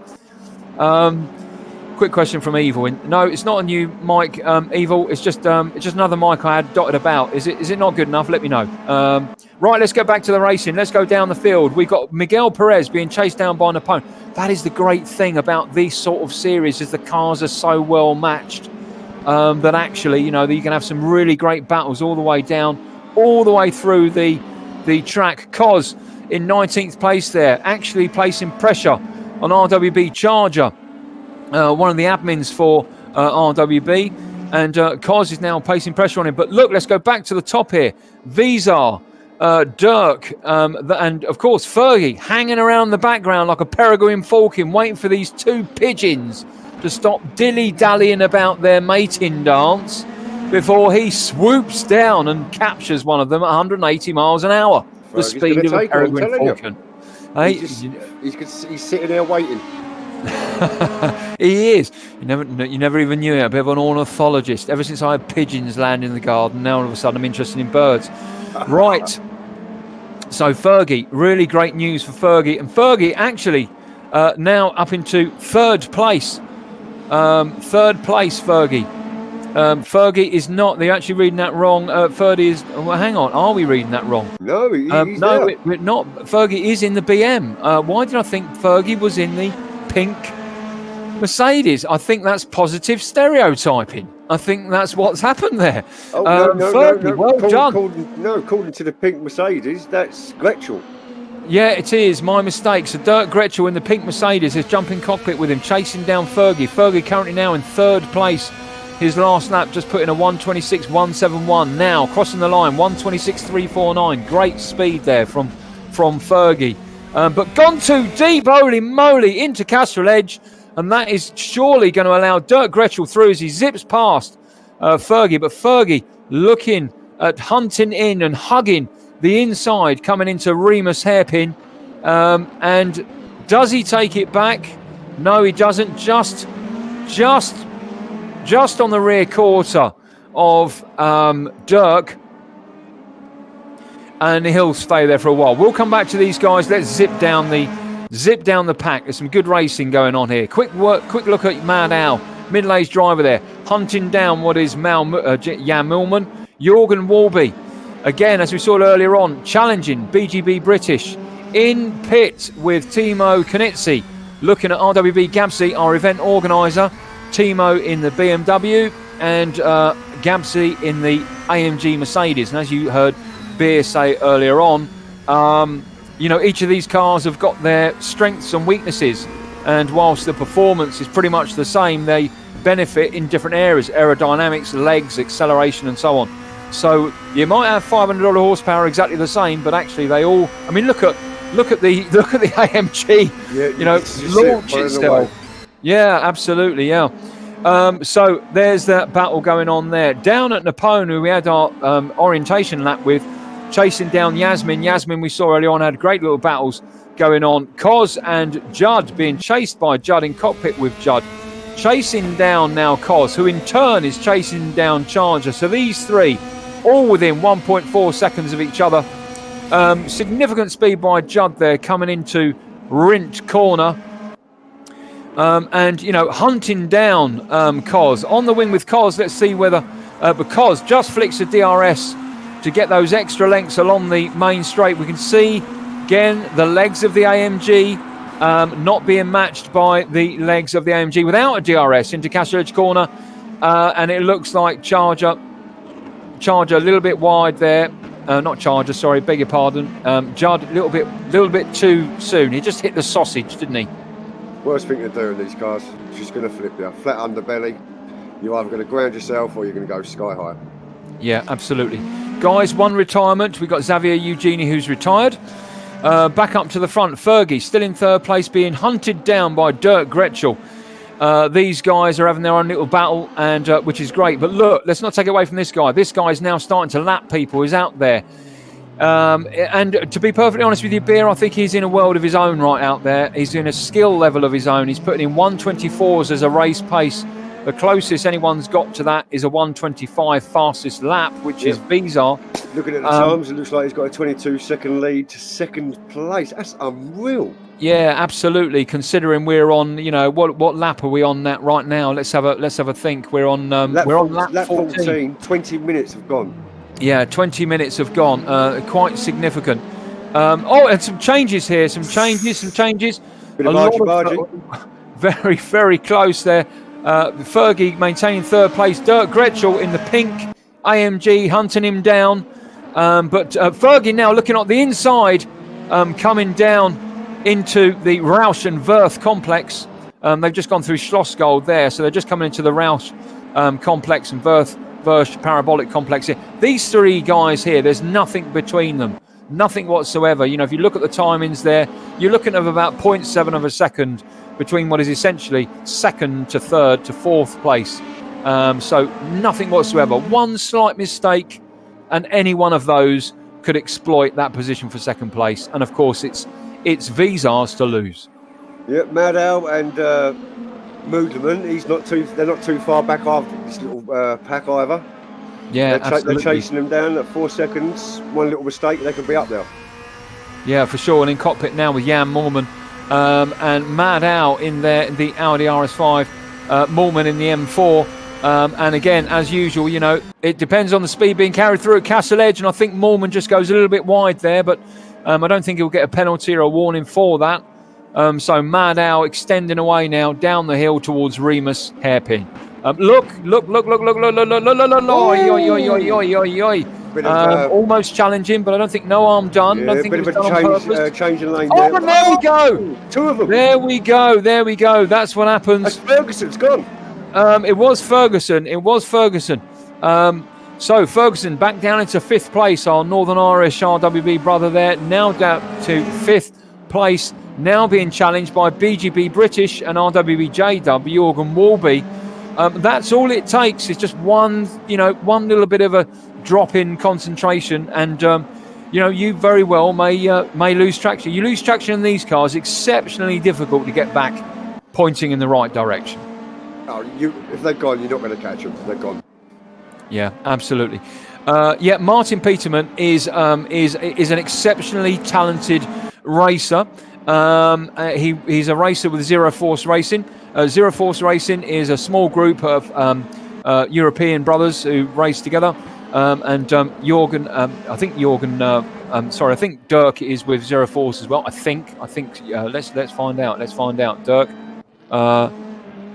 A: Quick question from Evil. No, it's not a new mic, Evil. It's just another mic I had dotted about. Is it not good enough? Let me know. Right, let's go back to the racing. Let's go down the field. We've got Miguel Perez being chased down by an opponent. That is the great thing about these sort of series, is the cars are so well matched that actually, you can have some really great battles all the way down, all the way through the track. Cos in 19th place there, actually placing pressure on RWB Charger, one of the admins for RWB, and Kos is now placing pressure on him. But look, let's go back to the top here. Vizar, Dirk, and of course Fergie hanging around the background like a peregrine falcon, waiting for these two pigeons to stop dilly-dallying about their mating dance before he swoops down and captures one of them at 180 miles an hour, the speed of a peregrine falcon. Hey,
B: he's sitting there waiting.
A: He is. You never even knew it. A bit of an ornithologist. Ever since I had pigeons land in the garden, now all of a sudden I'm interested in birds. Right. So Fergie, really great news for Fergie. And Fergie actually now up into third place. Fergie. Fergie is not. They're actually reading that wrong. Fergie is. Well, hang on. Are we reading that wrong?
B: No, he's
A: no, we're not. Fergie is in the BM. Why did I think Fergie was in the pink Mercedes? I think that's positive stereotyping. I think that's what's happened there.
B: Oh,
A: Fergie,
B: no.
A: Well done.
B: According to the pink Mercedes, that's Gretschel.
A: Yeah, it is. My mistake. So Dirk Gretschel in the pink Mercedes is jumping cockpit with him, chasing down Fergie. Fergie currently now in third place. His last lap just put in a 1:26.171. Now crossing the line, 1:26.349. Great speed there from Fergie. But gone too deep, holy moly, into Castrol Edge. And that is surely going to allow Dirk Gretschel through as he zips past Fergie. But Fergie looking at hunting in and hugging the inside coming into Remus hairpin. And does he take it back? No, he doesn't. Just on the rear quarter of Dirk. And he'll stay there for a while. We'll come back to these guys. Let's zip down the pack. There's some good racing going on here. Quick look at Mad Al, middle-aged driver there, hunting down what is Jan Millman. Jorgen Warby, again, as we saw earlier on, challenging BGB British in pit with Timo Knitzi, looking at RWB Gabsy, our event organiser. Timo in the BMW and Gabsy in the AMG Mercedes. And as you heard Beer say earlier on, each of these cars have got their strengths and weaknesses, and whilst the performance is pretty much the same, they benefit in different areas: aerodynamics, legs, acceleration, and so on. So you might have $500 horsepower exactly the same, but actually they all. I mean, look at the AMG. Yeah, launch itself. Yeah, absolutely. Yeah. So there's that battle going on there. Down at Napone, who we had our orientation lap with, chasing down Yasmin. Yasmin, we saw earlier on, had great little battles going on. Kos and Judd being chased by Judd in cockpit with Judd. Chasing down now Kos, who in turn is chasing down Charger. So these three, all within 1.4 seconds of each other. Significant speed by Judd there coming into Rint corner. Hunting down Kos. On the wing with Kos, let's see whether... because just flicks the DRS to get those extra lengths along the main straight. We can see, again, the legs of the AMG not being matched by the legs of the AMG without a DRS into Castrol Edge corner. And it looks like Charger a little bit wide there. Not Charger, sorry, beg your pardon. Judd, a little bit too soon. He just hit the sausage, didn't he?
B: Worst thing to do in these cars, it's just going to flip you. Flat underbelly, you're either going to ground yourself or you're going to go sky high. Yeah, absolutely. Guys, one retirement. We've got Xavier Eugeni, who's retired. Back up to the front. Fergie, still in third place, being hunted down by Dirk Gretschel. These guys are having their own little battle, and which is great. But look, let's not take it away from this guy. This guy is now starting to lap people. He's out there. And to be perfectly honest with you, Beer, I think he's in a world of his own right out there. He's in a skill level of his own. He's putting in 124s as a race pace. The closest anyone's got to that is a 125 fastest lap, which is Vizar. Looking at the times, it looks like he's got a 22-second lead to second place. That's unreal. Yeah, absolutely. Considering we're on, what lap are we on that right now? Let's have a think. We're on lap 14. 20 minutes have gone. Yeah, 20 minutes have gone. Quite significant. And some changes here. Some changes. Bit of argy-bargy.
A: Very, very close there. Fergie maintaining third place. Dirk Gretschel in the pink AMG hunting him down. But Fergie now looking at the inside coming down into the Rausch and Wirth complex. They've just gone through Schlossgold there, so they're just coming into the Rausch complex and Wirth parabolic complex here. These three guys here, there's nothing between them. Nothing whatsoever. You know, if you look at the timings there, you're looking at about 0.7 of a second between what is essentially second to third to fourth place. So nothing whatsoever. One slight mistake and any one of those could exploit that position for second place. And of course, it's Vizar's to lose.
B: Yeah, Maddow and Moodleman, they're not too far back after this little pack either.
A: Yeah,
B: they're chasing them down at 4 seconds. One little mistake, they could be up there.
A: Yeah, for sure. And in cockpit now with Jan Moorman and Maddow in there, the Audi RS5, Moorman in the M4. And again, as usual, you know, it depends on the speed being carried through at Castle Edge, and I think Moorman just goes a little bit wide there, but I don't think he'll get a penalty or a warning for that. So Maddow extending away now down the hill towards Remus hairpin. Look. Almost challenging, but I don't think no harm done.
B: Yeah,
A: I don't think
B: bit
A: it was
B: of
A: done on
B: a
A: purpose.
B: change in lane
A: Oh,
B: there.
A: and there we go.
B: Two of them.
A: There we go. That's what happens.
B: That's Ferguson's gone.
A: It was Ferguson. So Ferguson back down into fifth place. Our Northern Irish RWB brother there, now down to fifth place. Now being challenged by BGB British and RWB JW, Jorgen Walby. That's all it takes. It's just one little bit of a drop in concentration, and you very well may lose traction. You lose traction in these cars, exceptionally difficult to get back, pointing in the right direction.
B: Oh, if they're gone, you're not going to catch them. They're gone.
A: Yeah, absolutely. Martin Peterman is an exceptionally talented racer. He's a racer with Zero Force Racing. Zero Force Racing is a small group of European brothers who race together. And Jorgen, I think Dirk is with Zero Force as well. I think. Let's find out. Dirk.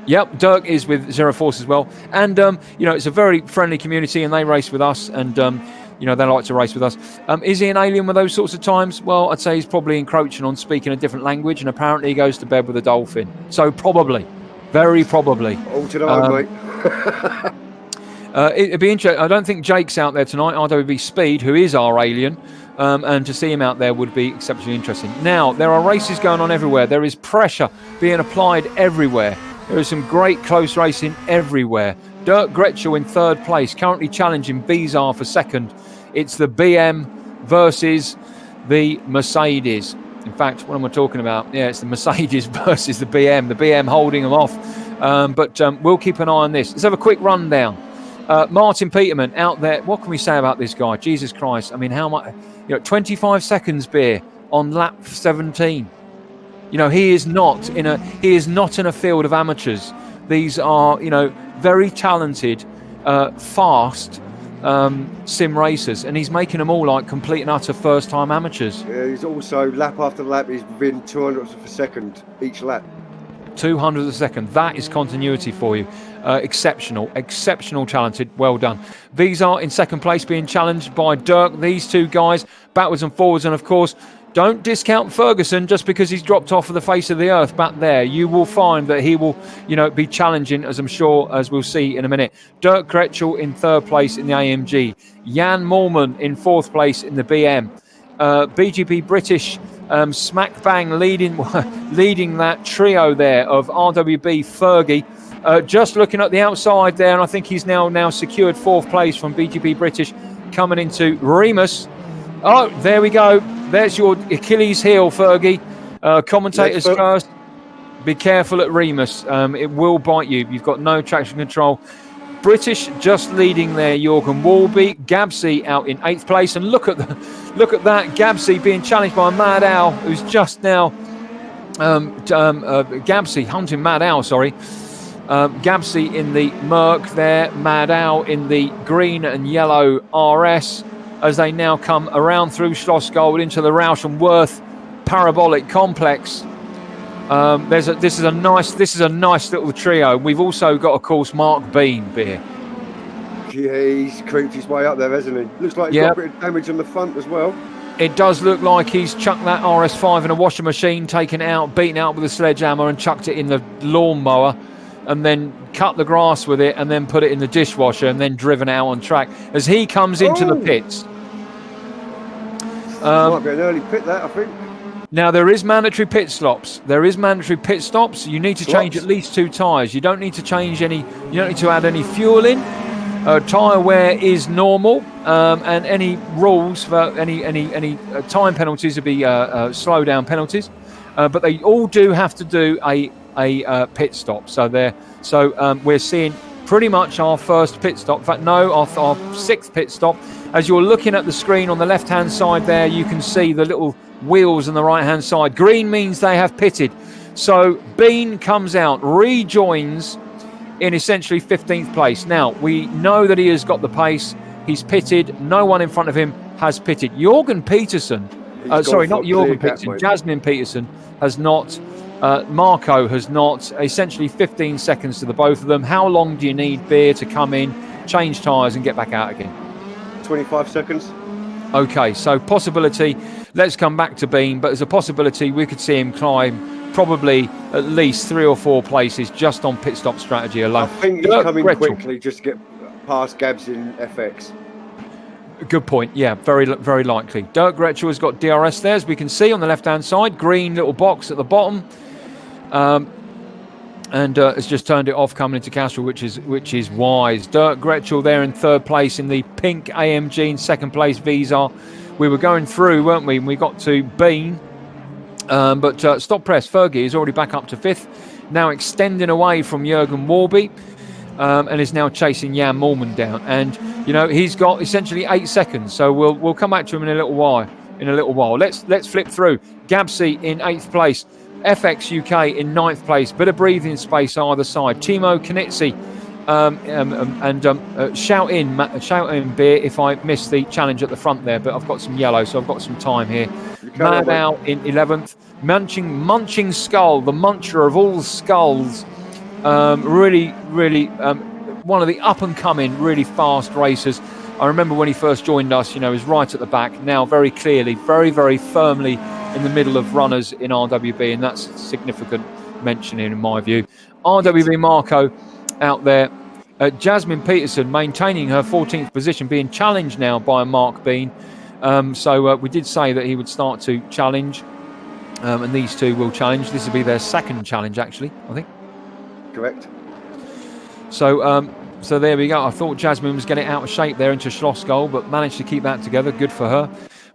A: Yep, Dirk is with Zero Force as well. And it's a very friendly community, and they race with us, and they like to race with us. Is he an alien with those sorts of times? Well, I'd say he's probably encroaching on speaking a different language, and apparently he goes to bed with a dolphin. So probably, very probably.
B: All to the home, mate.
A: It'd be interesting. I don't think Jake's out there tonight, RWB Speed, who is our alien, and to see him out there would be exceptionally interesting. Now, there are races going on everywhere. There is pressure being applied everywhere. There is some great close racing everywhere. Dirk Gretschel in third place, currently challenging Bizarre for second. It's the BM versus the Mercedes. In fact, what am I talking about? Yeah, it's the Mercedes versus the BM. The BM holding them off. But we'll keep an eye on this. Let's have a quick rundown. Martin Peterman out there. What can we say about this guy? Jesus Christ. I mean, how much? 25 seconds beer on lap 17. He is not in a field of amateurs. These are, very talented, fast sim racers, and he's making them all like complete and utter first-time amateurs.
B: Yeah, he's also lap after lap. He's within 200ths of a second each lap. 200ths
A: of a second. That is continuity for you. Exceptional, talented. Well done. These are in second place, being challenged by Dirk. These two guys backwards and forwards, and of course, don't discount Ferguson just because he's dropped off of the face of the earth back there. You will find that he will, be challenging, as I'm sure, as we'll see in a minute. Dirk Gretschel in third place in the AMG. Jan Moorman in fourth place in the BM. BGP British smack bang leading that trio there of RWB Fergie. Just looking at the outside there, and I think he's now secured fourth place from BGP British, coming into Remus. Oh, there we go. There's your Achilles heel, Fergie. Commentators first. Be careful at Remus. It will bite you. You've got no traction control. British just leading there. Jorgen Walby. Gabsy out in eighth place. And look at that. Gabsy being challenged by Mad Owl, who's just now. Gabsy hunting Mad Owl. Sorry. Gabsy in the Merc there. Mad Owl in the green and yellow RS. As they now come around through Schlossgold into the Rausch and Wirth parabolic complex. This is a nice little trio. We've also got, of course, Mark Bean beer.
B: Yeah, he's creeped his way up there, hasn't he? Looks like he's got a bit of damage on the front as well.
A: It does look like he's chucked that RS5 in a washing machine, taken it out, beaten it out with a sledgehammer and chucked it in the lawnmower, and then cut the grass with it and then put it in the dishwasher and then driven out on track as he comes into the pits.
B: Might be an early pit, that, I think.
A: Now, there is mandatory pit stops. You need to change at least 2 tyres. You don't need to change any. You don't need to add any fuel in. Tyre wear is normal, and any rules for any time penalties would be slow down penalties. But they all do have to do a pit stop. So we're seeing pretty much our first pit stop. In fact, no, our 6th pit stop. As you're looking at the screen on the left-hand side there, you can see the little wheels on the right-hand side. Green means they have pitted. So Bean comes out, rejoins in essentially 15th place. Now, we know that he has got the pace. He's pitted. No one in front of him has pitted. Jorgen Peterson, Jasmine Peterson has not, Marco has not, essentially 15 seconds to the both of them. How long do you need, Beer, to come in, change tyres and get back out again?
B: 25 seconds.
A: Okay, so possibility, let's come back to Bean, but there's a possibility we could see him climb probably at least 3 or 4 places just on pit stop strategy alone.
B: I think he's coming quickly just to get past Gabs in FX.
A: Good point. Yeah, very, very likely. Dirk Gretschel has got DRS there, as we can see on the left-hand side. Green little box at the bottom. And has just turned it off coming into Castrol, which is wise. Dirk Gretschel there in 3rd place in the pink AMG, in 2nd place Visa. We were going through, weren't we? And we got to Bean. But stop press, Fergie is already back up to 5th. Now extending away from Jürgen Warby. And is now chasing Jan Moorman down. And, you know, he's got essentially 8 seconds. So we'll come back to him in a little while. Let's flip through. Gabsy in 8th place. FX UK in 9th place. Bit of breathing space either side. Timo Knitzy. Shout in, Beer, if I miss the challenge at the front there. But I've got some yellow, so I've got some time here. Maddow in 11th. Munching Skull, the muncher of all skulls. Really, one of the up-and-coming, really fast racers. I remember when he first joined us, you know, he was right at the back. Now, very clearly, very, very firmly in the middle of runners in RWB, and that's significant mentioning in my view. RWB Marco out there. Jasmine Peterson maintaining her 14th position, being challenged now by Mark Bean. So we did say that he would start to challenge, and these two will challenge. This will be their 2nd challenge, actually, I think.
B: Correct.
A: So there we go. I thought Jasmine was getting out of shape there into Schlossgoal, but managed to keep that together. Good for her.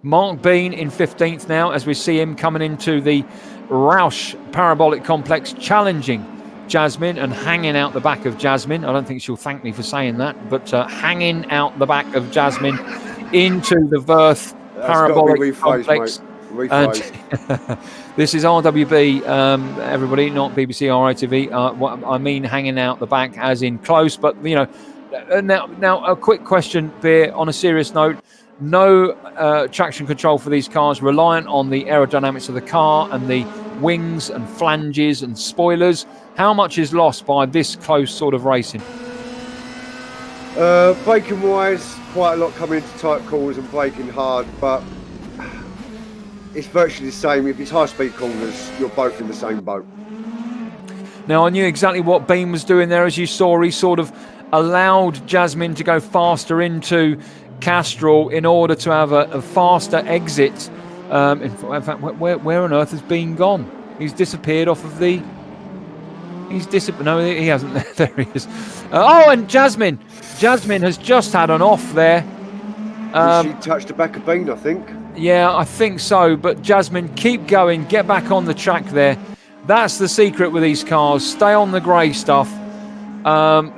A: Mark Bean in 15th now, as we see him coming into the Roush Parabolic Complex, challenging Jasmine and hanging out the back of Jasmine. I don't think she'll thank me for saying that, but hanging out the back of Jasmine into the Verth Parabolic Complex. And this is RWB, everybody, not BBC RITV. What I mean, hanging out the back, as in close. But you know, now a quick question, Beer. On a serious note, no traction control for these cars, reliant on the aerodynamics of the car and the wings and flanges and spoilers. How much is lost by this close sort of racing?
B: Braking wise, quite a lot coming into tight corners and braking hard, but it's virtually the same. If it's high-speed corners, you're both in the same boat.
A: Now, I knew exactly what Bean was doing there. As you saw, he sort of allowed Jasmine to go faster into Castrol in order to have a faster exit. In fact, where on earth has Bean gone? He's disappeared off of the... No, he hasn't. There he is. And Jasmine. Jasmine has just had an off there.
B: She touched the back of Bean, I think.
A: Yeah, I think so. But Jasmine, keep going. Get back on the track there. That's the secret with these cars. Stay on the grey stuff.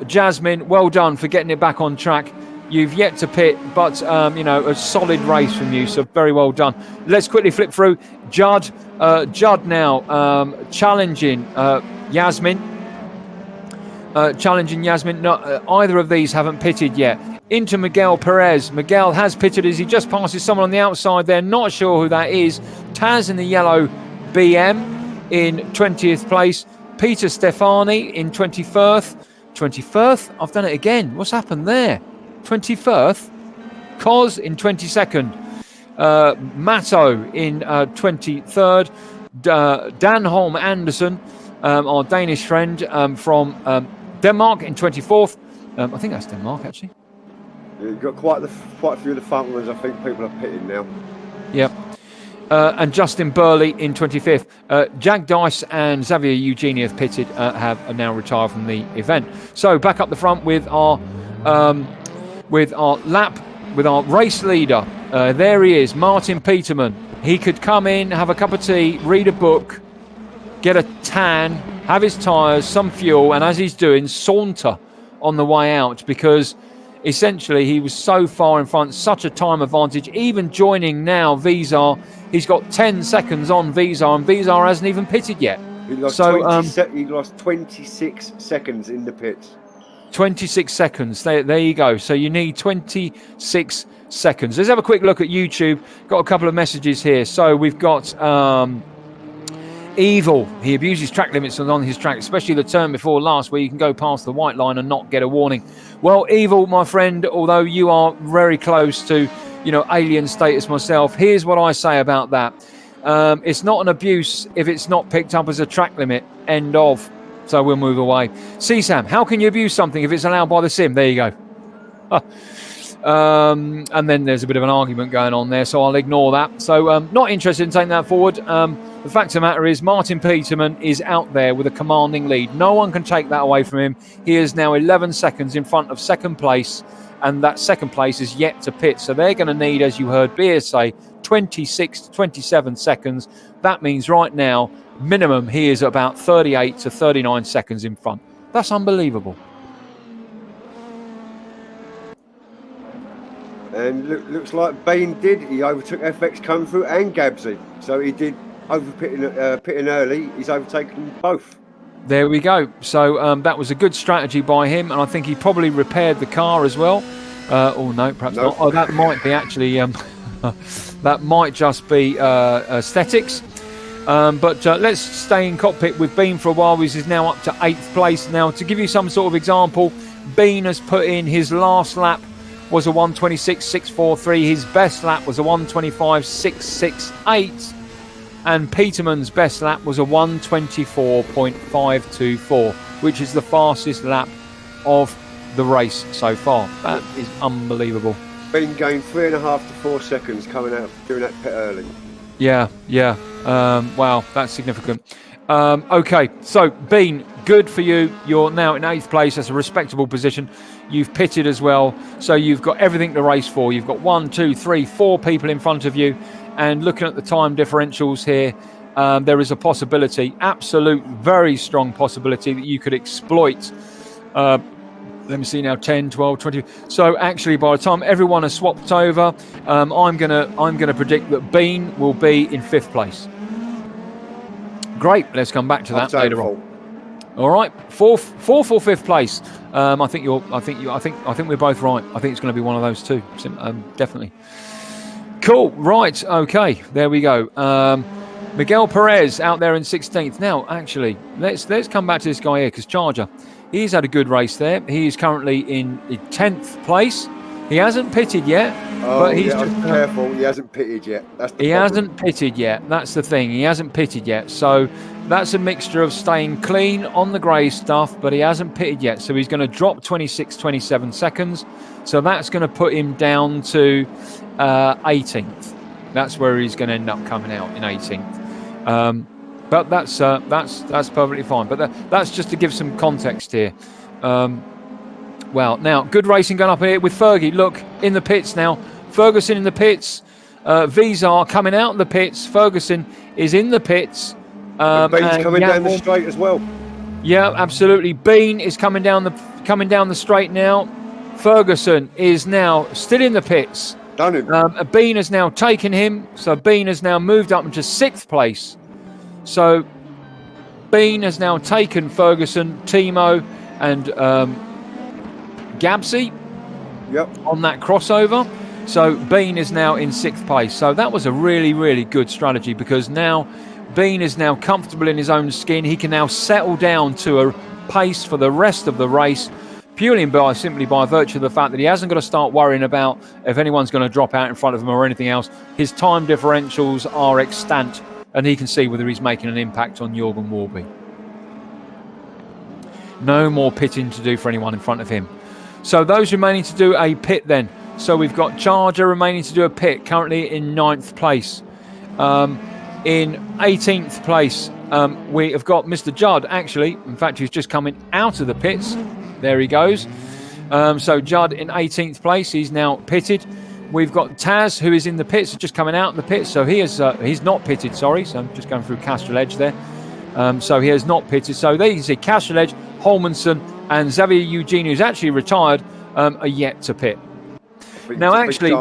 A: Jasmine, well done for getting it back on track. You've yet to pit, but, a solid race from you. So very well done. Let's quickly flip through. Judd now challenging Yasmin. No, either of these haven't pitted yet. Into Miguel Perez. Miguel has pitted as he just passes someone on the outside there. Not sure who that is. Taz in the yellow BM in 20th place. Peter Stefani in 21st. 21st? I've done it again. What's happened there? 21st. Cos in 22nd. Matto in 23rd. Dan Holm Andersen, our Danish friend from Denmark in 24th. I think that's Denmark, actually.
B: You've got quite a few of the front ones. I think people are pitting now.
A: Yep. And Justin Burley in 25th. Jack Dice and Xavier Eugenie have pitted, have now retired from the event. So back up the front with our race leader. There he is, Martin Peterman. He could come in, have a cup of tea, read a book, get a tan, have his tyres, some fuel, and as he's doing, saunter on the way out, because essentially he was so far in front, such a time advantage. Even joining now Vizar, he's got 10 seconds on Vizar, and Vizar hasn't even pitted yet.
B: He lost 26 seconds in the pits. 26
A: seconds. There you go. So you need 26 seconds. Let's have a quick look at YouTube. Got a couple of messages here. So we've got Evil. He abuses track limits on his track, especially the turn before last, where you can go past the white line and not get a warning. Well, Evil, my friend, although you are very close to, alien status myself, here's what I say about that. It's not an abuse if it's not picked up as a track limit. End of. So we'll move away. CSAM, how can you abuse something if it's allowed by the sim? There you go. And then there's a bit of an argument going on there, so I'll ignore that. So not interested in taking that forward. The fact of the matter is Martin Peterman is out there with a commanding lead. No one can take that away from him. He is now 11 seconds in front of second place, and that second place is yet to pit. So they're going to need, as you heard Beer say, 26 to 27 seconds. That means right now, minimum, he is about 38 to 39 seconds in front. That's unbelievable.
B: And looks like Bain did. He overtook FX Come Through and Gabsy. So he did pitting early. He's overtaken both.
A: There we go. So that was a good strategy by him, and I think he probably repaired the car as well. Oh no, perhaps not. Oh, that might be actually. That might just be aesthetics. But let's stay in cockpit with Bean for a while. He's now up to 8th place. Now, to give you some sort of example, Bean has put in his last lap was a 1:26.643. His best lap was a 1:25.668. And Peterman's best lap was a 1:24.524, which is the fastest lap of the race so far. That is unbelievable.
B: Bean gained 3.5 to 4 seconds coming out doing that pit early.
A: Yeah. Wow, that's significant. Okay, so Bean, good for you. You're now in 8th place. That's a respectable position. You've pitted as well, so you've got everything to race for. You've got 1, 2, 3, 4 people in front of you, and looking at the time differentials here, there is a possibility, absolute, very strong possibility that you could exploit. Let me see now, 10, 12, 20. So actually, by the time everyone has swapped over, I'm gonna predict that Bean will be in 5th place. Great. Let's come back to that later on. All right, fourth or 5th place. I think we're both right. I think it's going to be one of those two. Definitely. Cool. Right. Okay. There we go. Miguel Perez out there in 16th. Now, actually, let's come back to this guy here, because Charger, he's had a good race there. He is currently in 10th place. He hasn't pitted yet. But he's just
B: careful. He hasn't pitted yet.
A: He hasn't pitted yet. That's the thing. He hasn't pitted yet. So that's a mixture of staying clean on the grey stuff, but he hasn't pitted yet. So he's going to drop 26, 27 seconds. So that's going to put him down to 18th. That's where he's going to end up coming out, in 18th. But that's perfectly fine. But that's just to give some context here. Well, now, good racing going up here with Fergie. Look, in the pits now. Ferguson in the pits. Vizar coming out of the pits. Ferguson is in the pits.
B: Bean's coming down the straight as well.
A: Yeah, absolutely. Bean is coming down the straight now. Ferguson is now still in the pits.
B: Done him.
A: Bean has now taken him. So Bean has now moved up into 6th place. So Bean has now taken Ferguson, Timo, and Gabsy on that crossover. So Bean is now in 6th place. So that was a really, really good strategy, because now Bean is now comfortable in his own skin. He can now settle down to a pace for the rest of the race purely simply by virtue of the fact that he hasn't got to start worrying about if anyone's going to drop out in front of him or anything else. His time differentials are extant, and he can see whether he's making an impact on Jürgen Warby. No more pitting to do for anyone in front of him. So those remaining to do a pit then. So we've got Charger remaining to do a pit, currently in 9th place. In 18th place, we have got Mr. Judd, actually. In fact, he's just coming out of the pits. There he goes. So Judd in 18th place. He's now pitted. We've got Taz, who is in the pits, just coming out in the pits. So he is, he's not pitted, sorry. So I'm just going through Castrol Edge there. So he has not pitted. So there you can see Castrol Edge, Holmanson, and Xavier Eugene, who's actually retired, are yet to pit. Now, actually,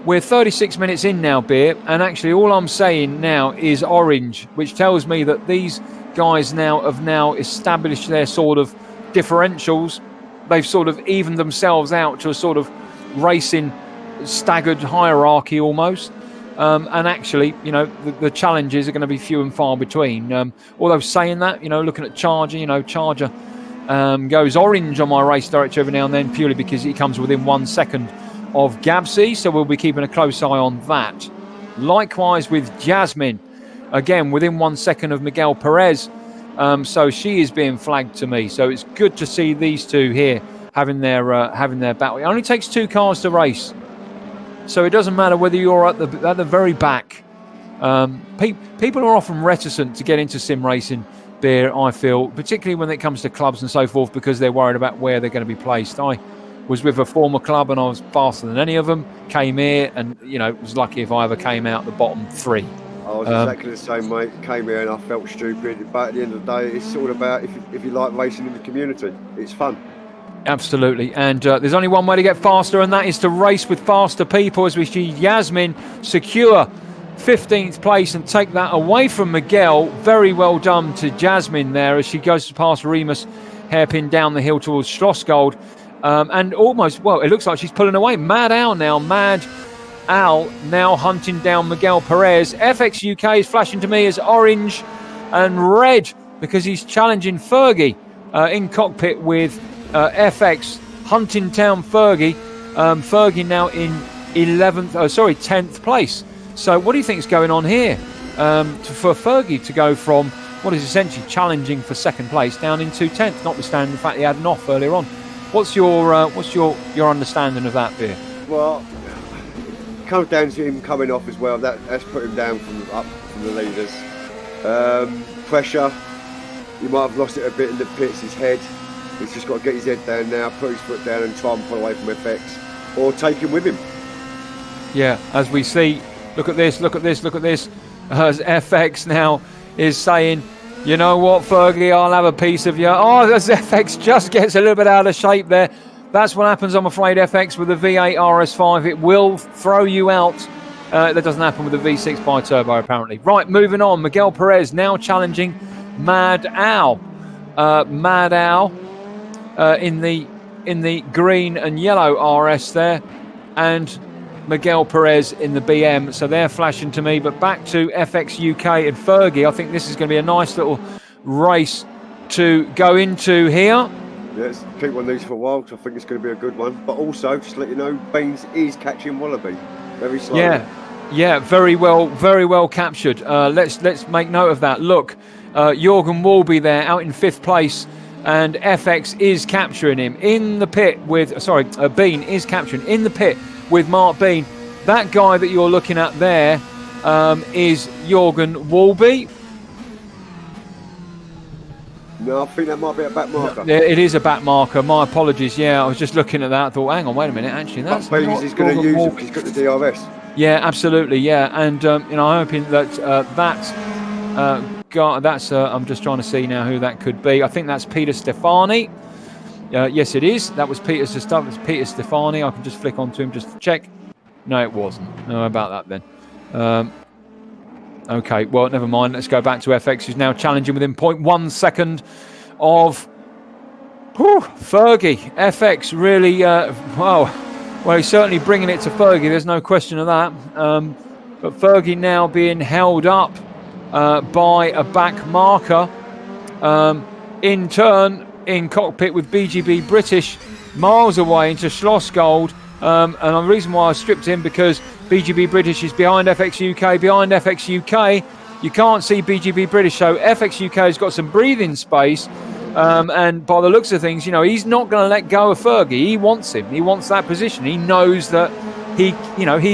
A: we're 36 minutes in now, Beer, and actually all I'm saying now is orange, which tells me that these guys have now established their sort of differentials. They've sort of evened themselves out to a sort of racing staggered hierarchy almost. And actually, you know, the challenges are going to be few and far between. Although saying that, you know, looking at Charger, you know, Charger goes orange on my race director every now and then, purely because he comes within 1 second of Gabsy, so we'll be keeping a close eye on that. Likewise with Jasmine, again within 1 second of Miguel Perez, so she is being flagged to me. So it's good to see these two here having their battle. It only takes 2 cars to race, so it doesn't matter whether you're at the very back. People are often reticent to get into sim racing, Beer, I feel, particularly when it comes to clubs and so forth, because they're worried about where they're going to be placed. I was with a former club and I was faster than any of them, came here and, you know, was lucky if I ever came out the bottom 3.
B: I was exactly the same, mate. Came here and I felt stupid, but at the end of the day, it's all about if you like racing in the community, it's fun.
A: Absolutely, and there's only one way to get faster, and that is to race with faster people, as we see Yasmin secure 15th place and take that away from Miguel. Very well done to Jasmine there as she goes past Remus, hairpin down the hill towards Schlossgold. And almost, well, it looks like she's pulling away. Mad Al now hunting down Miguel Perez. FX UK is flashing to me as orange and red because he's challenging Fergie in cockpit with FX hunting down Fergie. Fergie now in 10th place. So what do you think is going on here for Fergie to go from what is essentially challenging for 2nd place down into 10th, notwithstanding the fact he had an off earlier on? What's your understanding of that, Beer?
B: Well, it comes down to him coming off as well. That's put him down from the leaders. Pressure. He might have lost it a bit in the pits. His head. He's just got to get his head down now, put his foot down, and try and pull away from FX, or take him with him. Yeah, as we see. Look at this. As FX now is saying, you know what, Fergie, I'll have a piece of you. Oh, as FX just gets a little bit out of shape there. That's what happens, I'm afraid, FX, with the V8 RS5. It will throw you out. That doesn't happen with the V6 bi-turbo, apparently. Right, moving on. Miguel Perez now challenging Mad Al. Mad Al in the green and yellow RS there. And Miguel Perez in the BM, so they're flashing to me. But back to FX UK and Fergie. I think this is going to be a nice little race to go into here. Yes, keep one of these for a while, because I think it's going to be a good one. But also, just to let you know, Beans is catching Wallaby very slowly. Yeah, very well captured. Let's make note of that. Look, Jürgen Warby there out in 5th place, and FX is capturing him in the pit with. Bean is capturing in the pit with Mark Bean. That guy that you're looking at there is Jürgen Warby. No, I think that might be a back marker.
A: It is a back marker. My apologies. Yeah, I was just looking at that. I thought, hang on, wait a minute. Actually, that's
B: not Beans is going to use him because he's got the DRS. Yeah,
A: absolutely. Yeah, and you know, I'm hoping that guy. That's. I'm just trying to see now who that could be. I think that's Peter Stefani. Yes, it is. That was Peter Stefani. I can just flick onto him just to check. No, it wasn't. No, about that then. Okay, well, never mind. Let's go back to FX, who's now challenging within 0.1 second of Fergie. FX really, well, he's certainly bringing it to Fergie. There's no question of that. But Fergie now being held up by a back marker. In turn, in cockpit with BGB British miles away into Schlossgold. And the reason why I stripped him, because BGB British is behind FX UK. Behind FX UK, you can't see BGB British. So FX UK has got some breathing space. And by the looks of things, he's not going to let go of Fergie. He wants him. He wants that position. He knows that he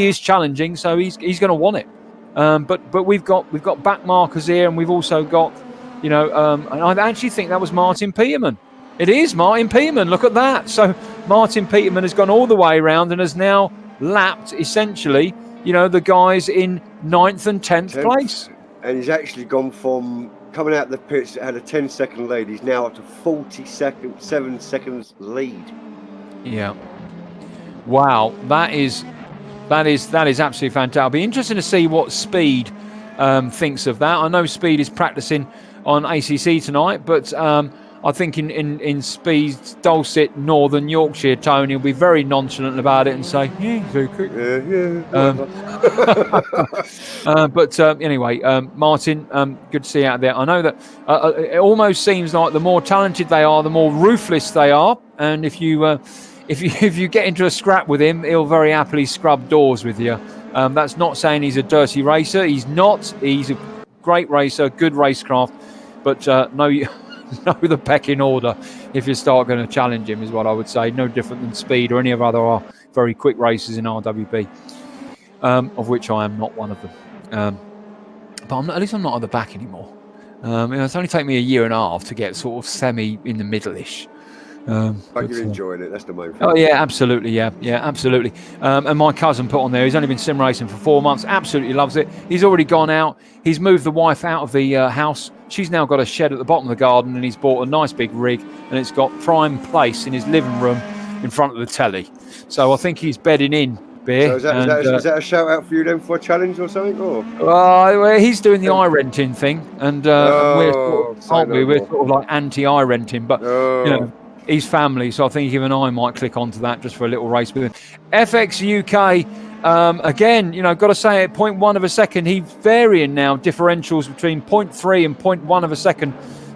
A: is challenging, so he's going to want it. But we've got back markers here, and we've also got, and I actually think that was Martin Peterman. It is Martin Peterman. Look at that. So Martin Peterman has gone all the way around and has now lapped essentially, the guys in 9th and 10th place.
B: And he's actually gone from coming out of the pits that had a 10-second lead. He's now up to 7 seconds lead. Yeah.
A: Wow, that is absolutely fantastic. I'll be interested to see what Speed thinks of that. I know Speed is practicing on ACC tonight, but I think in Speed's dulcet Northern Yorkshire tone, he'll be very nonchalant about it and say, "Yeah, very quick." But anyway, Martin, good to see you out there. I know that it almost seems like the more talented they are, the more ruthless they are, and if you get into a scrap with him, he'll very happily scrub doors with you. That's not saying he's a dirty racer. He's not. He's a great racer, good racecraft, but know the pecking order if you start going to challenge him, is what I would say. No different than Speed or any of other very quick racers in RWB, of which I am not one of them. But at least I'm not at the back anymore. It's only taken me a year and a half to get sort of semi in the middle-ish.
B: But you're enjoying it, that's the main thing.
A: Oh yeah, absolutely, yeah, absolutely. And my cousin put on there, he's only been sim racing for 4 months, absolutely loves it. He's already gone out, he's moved the wife out of the house. She's now got a shed at the bottom of the garden, and he's bought a nice big rig, and it's got prime place in his living room in front of the telly. So I think he's bedding in, Beer.
B: So is that a shout out for you then for a challenge or something? Or?
A: Well, he's doing the eye renting thing, and we're sort of like anti eye renting, but he's family, so I think even I might click onto that just for a little race with him. FX UK, again, got to say at 0.1 of a second, he's varying now differentials between 0.3 and 0.1 of a second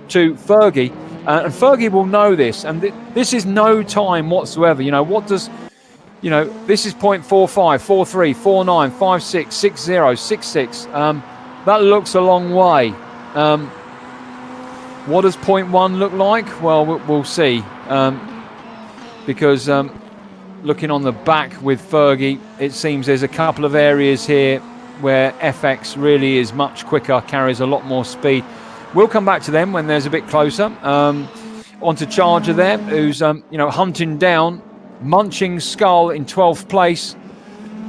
A: to Fergie, and Fergie will know this, and this is no time whatsoever. This is 0.45, 43, 49, 56, 60, 66. That looks a long way. What does 0.1 look like? Well, we'll see. Because looking on the back with Fergie, it seems there's a couple of areas here where FX really is much quicker, carries a lot more speed. We'll come back to them when there's a bit closer. Onto Charger there, who's hunting down Munching Skull in 12th place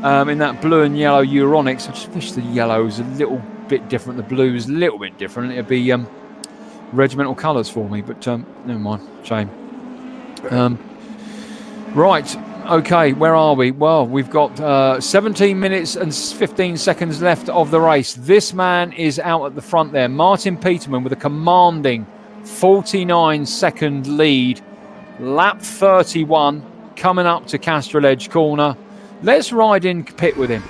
A: in that blue and yellow Euronics. I just wish the yellow was a little bit different. The blue is a little bit different. It'd be regimental colours for me, but never mind. Shame. Right, okay, where are we? Well, we've got 17 minutes and 15 seconds left of the race. This man is out at the front there. Martin Peterman with a commanding 49-second lead. Lap 31, coming up to Castrol Edge corner. Let's ride in pit with him.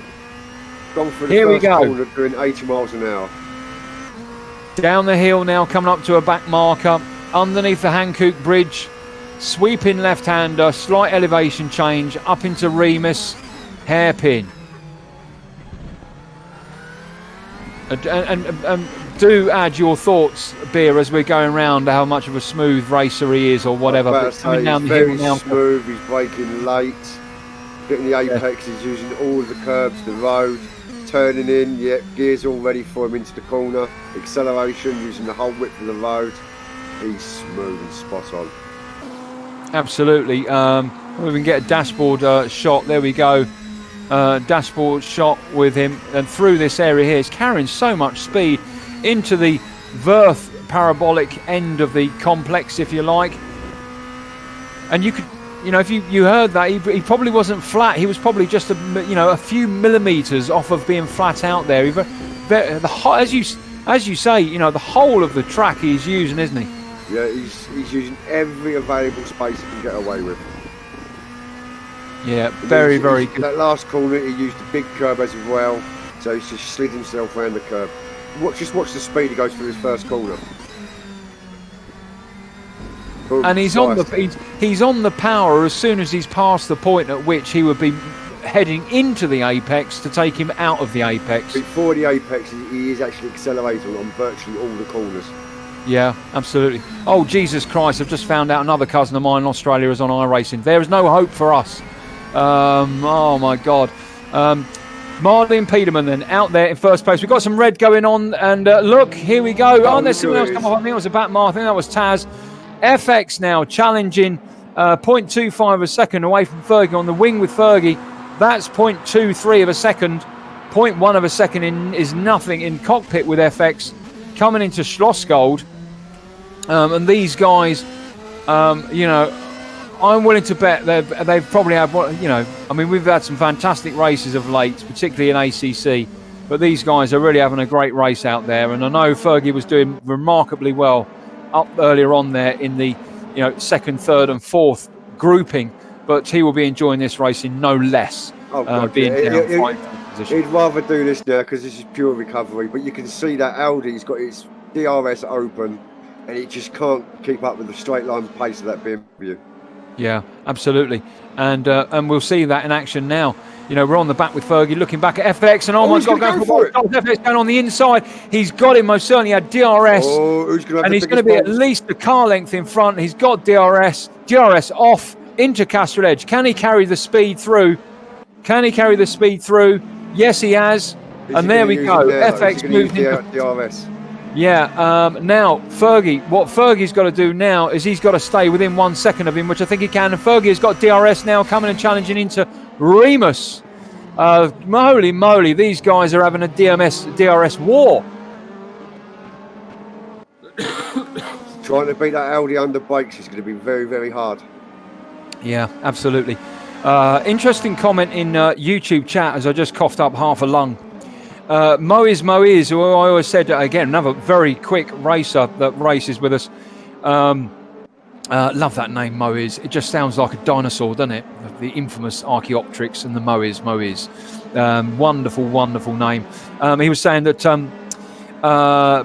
B: Gone for the
A: Here
B: first
A: we go.
B: corner, doing 80 miles an hour.
A: Down the hill now, coming up to a back marker. Underneath the Hankook Bridge. Sweeping left-hander, slight elevation change, up into Remus, hairpin. And do add your thoughts, Beer, as we're going round how much of a smooth racer he is or whatever. But coming down the hill now,
B: smooth, he's braking late, getting the apex, he's using all the curbs, the road, turning in, gears all ready for him into the corner, acceleration, using the whole width of the road. He's smooth and spot on.
A: Absolutely. We can get a dashboard shot. There we go. Dashboard shot with him, and through this area here, he's carrying so much speed into the Verth parabolic end of the complex, if you like. And you could, if you heard that, he probably wasn't flat. He was probably just a few millimeters off of being flat out there. As you say, the whole of the track he's using, isn't he?
B: Yeah, he's using every available space he can get away with.
A: Yeah, very good.
B: That last corner, he used the big curb as well, so he's just slid himself around the curb. Just watch the speed he goes through his first corner. Boom,
A: and he's on the power as soon as he's past the point at which he would be heading into the apex to take him out of the apex.
B: Before the apex, he is actually accelerating on virtually all the corners.
A: Yeah, absolutely. Oh, Jesus Christ, I've just found out another cousin of mine in Australia is on iRacing. There is no hope for us. Oh, my God. Marley and Peterman then out there in first place. We've got some red going on, and look, here we go. Oh, there's someone else come up. I think it was a back mark. I think that was Taz. FX now challenging 0.25 of a second away from Fergie on the wing with Fergie. That's 0.23 of a second. 0.1 of a second is nothing in cockpit with FX. Coming into Schlossgold, and these guys, I'm willing to bet they've probably had, we've had some fantastic races of late, particularly in ACC, but these guys are really having a great race out there, and I know Fergie was doing remarkably well up earlier on there in the second, third and fourth grouping, but he will be enjoying this racing no less. Being down position.
B: He'd rather do this now because this is pure recovery, but you can see that Audi's got its DRS open and it just can't keep up with the straight line pace of that BMW.
A: Yeah, absolutely, and we'll see that in action now. We're on the back with Fergie, looking back at FX, and my God,
B: go for it.
A: FX going on the inside. He's got him. Most certainly had DRS, and he's going to be at least a car length in front. He's got DRS off into Castrol Edge. Can he carry the speed through? Yes, he has. And there we go. FX moved into
B: DRS.
A: Yeah, now what Fergie's got to do now is he's got to stay within 1 second of him, which I think he can. And Fergie has got DRS now coming and challenging into Remus. Holy moly, these guys are having a DRS war.
B: Trying to beat that Audi under brakes is going to be very, very hard.
A: Yeah, absolutely. Interesting comment in YouTube chat as I just coughed up half a lung. Moise, who I always said, again, another very quick racer that races with us. Love that name, Moise. It just sounds like a dinosaur, doesn't it? The infamous Archaeopteryx and the Moise. Wonderful, wonderful name. He was saying that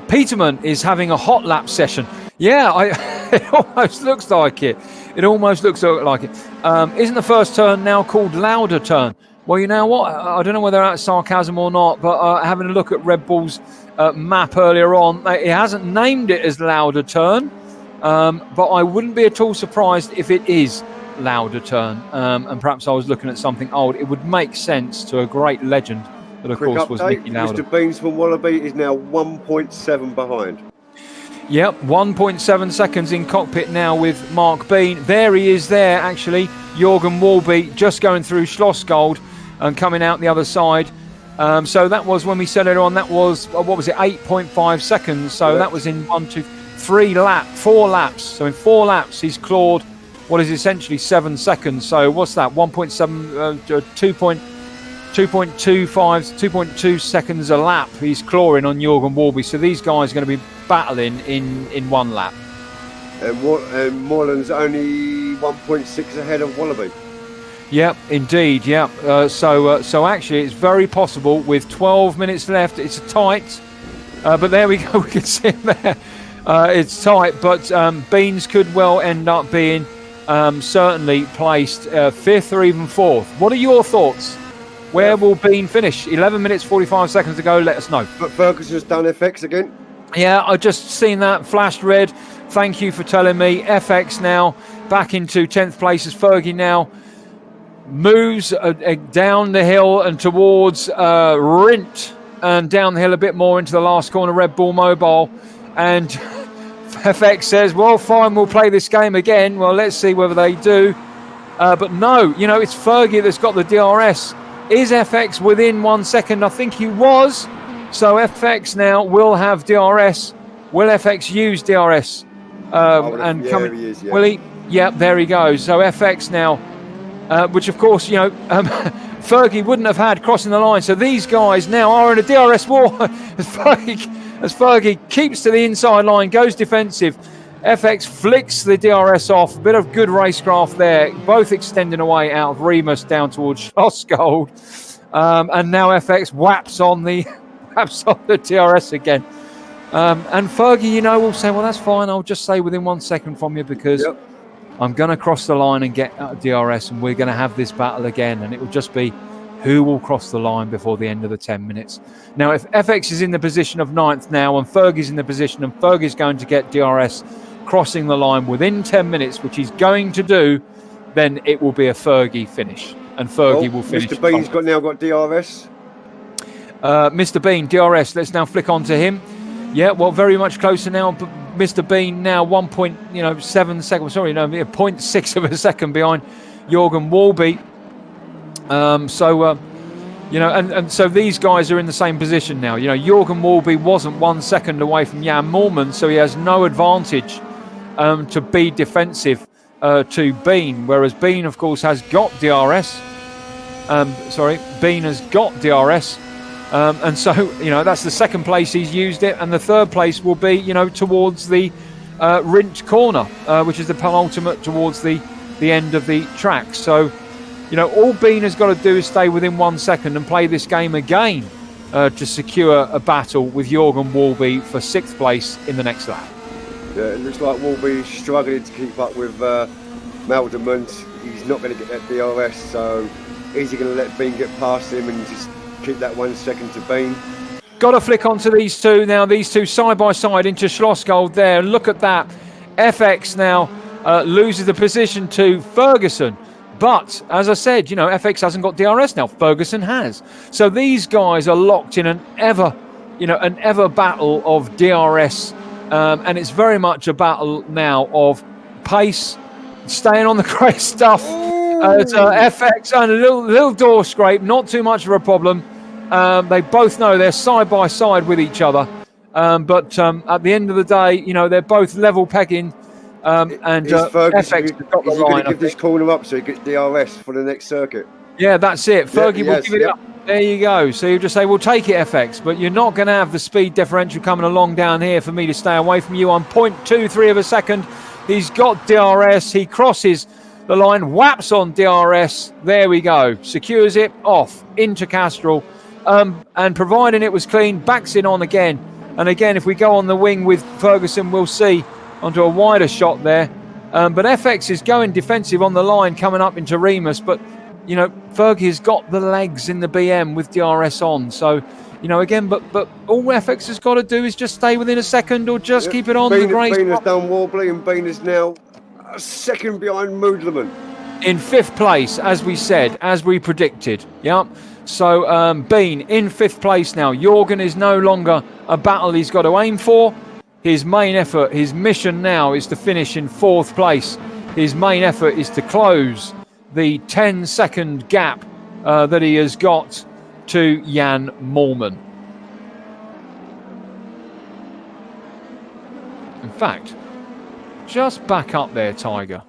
A: Peterman is having a hot lap session. Yeah, it almost looks like it. Isn't the first turn now called Lauder turn? Well, you know what? I don't know whether that's sarcasm or not, but having a look at Red Bull's map earlier on, it hasn't named it as Lauder turn, but I wouldn't be at all surprised if it is Lauder turn, and perhaps I was looking at something old. It would make sense to a great legend that, of course, was Nicky Lauder.
B: Mr. Beans from Wallaby is now 1.7 behind.
A: Yep, 1.7 seconds in cockpit now with Mark Bean. There he is there, actually. Jorgen Walby just going through Schlossgold and coming out the other side. So that was, when we said it on, that was, 8.5 seconds. So that was in 4 laps. So in 4 laps, he's clawed what is essentially 7 seconds. So what's that? 2.2 seconds a lap he's clawing on Jorgen Walby. So these guys are going to be battling in 1 lap.
B: And Moreland's only 1.6 ahead of Wallaby.
A: Yep, indeed, yep. So actually it's very possible with 12 minutes left. It's tight, but there we go. We can see him there. It's tight, but Beans could well end up being certainly placed 5th or even 4th. What are your thoughts? Where will Bean finish? 11 minutes, 45 seconds to go. Let us know.
B: But Ferguson's done FX again.
A: Yeah, I just seen that flashed red. Thank you for telling me. FX now back into 10th place as Fergie now moves down the hill and towards Rint, and down the hill a bit more into the last corner, Red Bull Mobile. And FX says, well, fine, we'll play this game again. Well, let's see whether they do. But no, it's Fergie that's got the DRS. Is FX within 1 second? I think he was. So FX now will have DRS. Will FX use DRS?
B: He is, yeah.
A: Will he? Yeah, there he goes. So FX now, which of course, Fergie wouldn't have had crossing the line. So these guys now are in a DRS war as Fergie keeps to the inside line, goes defensive. FX flicks the DRS off. A bit of good racecraft there. Both extending away out of Remus down towards Schlossgold. And now FX whaps on the DRS again. And Fergie, you know, will say, well, that's fine. I'll just stay within 1 second from you because I'm going to cross the line and get DRS, and we're going to have this battle again. And it will just be who will cross the line before the end of the 10 minutes. Now, if FX is in the position of 9th now and Fergie's in the position and Fergie's going to get DRS crossing the line within 10 minutes, which he's going to do, then it will be a Fergie finish. And Fergie will finish.
B: Mr. Bean's now got DRS.
A: Mr. Bean, DRS. Let's now flick on to him. Yeah, well, very much closer now. But Mr. Bean now 1.7 seconds. Sorry, no, 0.6 of a second behind Jorgen Walby. So these guys are in the same position now. You know, Jorgen Walby wasn't 1 second away from Jan Moorman, so he has no advantage to be defensive to Bean, whereas Bean, of course, has got DRS. Bean has got DRS. And so, you know, that's the second place he's used it, and the third place will be, you know, towards the Rinch corner, which is the penultimate towards the end of the track. So, you know, all Bean has got to do is stay within 1 second and play this game again to secure a battle with Jorgen Walby for 6th place in the next lap.
B: Yeah, it looks like Walby's struggling to keep up with Meldement. He's not going to get that DRS, so is he going to let Bean get past him and just keep that 1 second to Bean?
A: Got to flick onto these two now. These two side by side into Schlossgold there. And look at that. FX now loses the position to Ferguson. But as I said, you know, FX hasn't got DRS now. Ferguson has. So these guys are locked in an ever battle of DRS. And it's very much a battle now of pace, staying on the great stuff. It's FX and a little door scrape, not too much of a problem. They both know they're side by side with each other. But at the end of the day, you know, they're both level pegging. FX got the line. Is he going to
B: give this corner up so he gets DRS for the next circuit?
A: Yeah, that's it. Fergie will give it up. There you go. So you just say, "We'll take it, FX," but you're not going to have the speed differential coming along down here for me to stay away from you. On 0.23 of a second, he's got DRS. He crosses the line, whaps on DRS. There we go. Secures it off into Castrol, and providing it was clean, backs it on again. And again, if we go on the wing with Ferguson, we'll see onto a wider shot there. But FX is going defensive on the line coming up into Remus. But, you know, Fergie has got the legs in the BM with DRS on. So, you know, again, but all FX has got to do is just stay within a second or just keep it on the grace.
B: Bean has done wobbly and Bean is now a second behind Moodleman.
A: In 5th place, as we said, as we predicted. Yep. So Bean in 5th place now. Jorgen is no longer a battle he's got to aim for. His main effort, his mission now is to finish in 4th place. His main effort is to close the 10-second gap that he has got to Jan Moorman. In fact, just back up there, Tiger.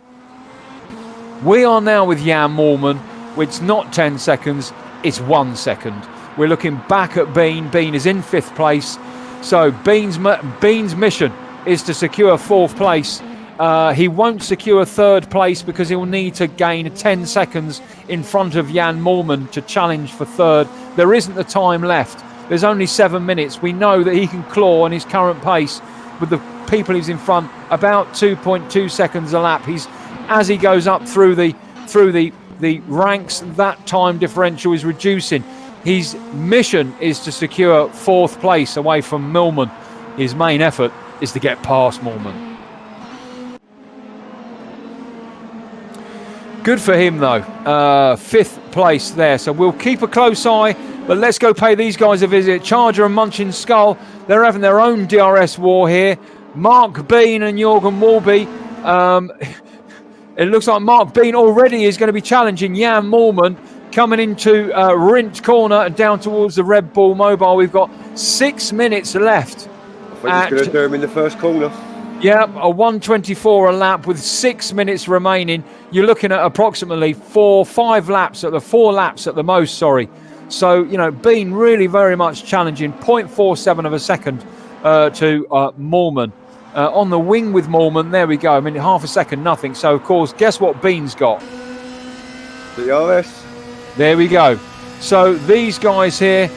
A: We are now with Jan Moorman. It's not 10 seconds, it's 1 second. We're looking back at Bean. Bean is in 5th place. So Bean's mission is to secure 4th place. He won't secure 3rd place because he'll need to gain 10 seconds in front of Jan Moorman to challenge for 3rd. There isn't the time left. There's only 7 minutes. We know that he can claw on his current pace with the people he's in front about 2.2 seconds a lap. As he goes up through the ranks, that time differential is reducing. His mission is to secure 4th place away from Moorman. His main effort is to get past Moorman. Good for him, though. 5th place there. So we'll keep a close eye, but let's go pay these guys a visit. Charger and Munchin Skull, they're having their own DRS war here. Mark Bean and Jorgen Walby. It looks like Mark Bean already is going to be challenging Jan Moorman. Coming into Rinch corner and down towards the Redbull Mobile. We've got 6 minutes left.
B: I think he's going to do him in the first corner.
A: Yeah, a 1:24 a lap with 6 minutes remaining. You're looking at approximately 4 laps at the most, sorry. So, you know, Bean really very much challenging. 0.47 of a second to Moorman. On the wing with Moorman, there we go. I mean, half a second, nothing. So, of course, guess what Bean's got?
B: DRS.
A: There we go. So these guys here,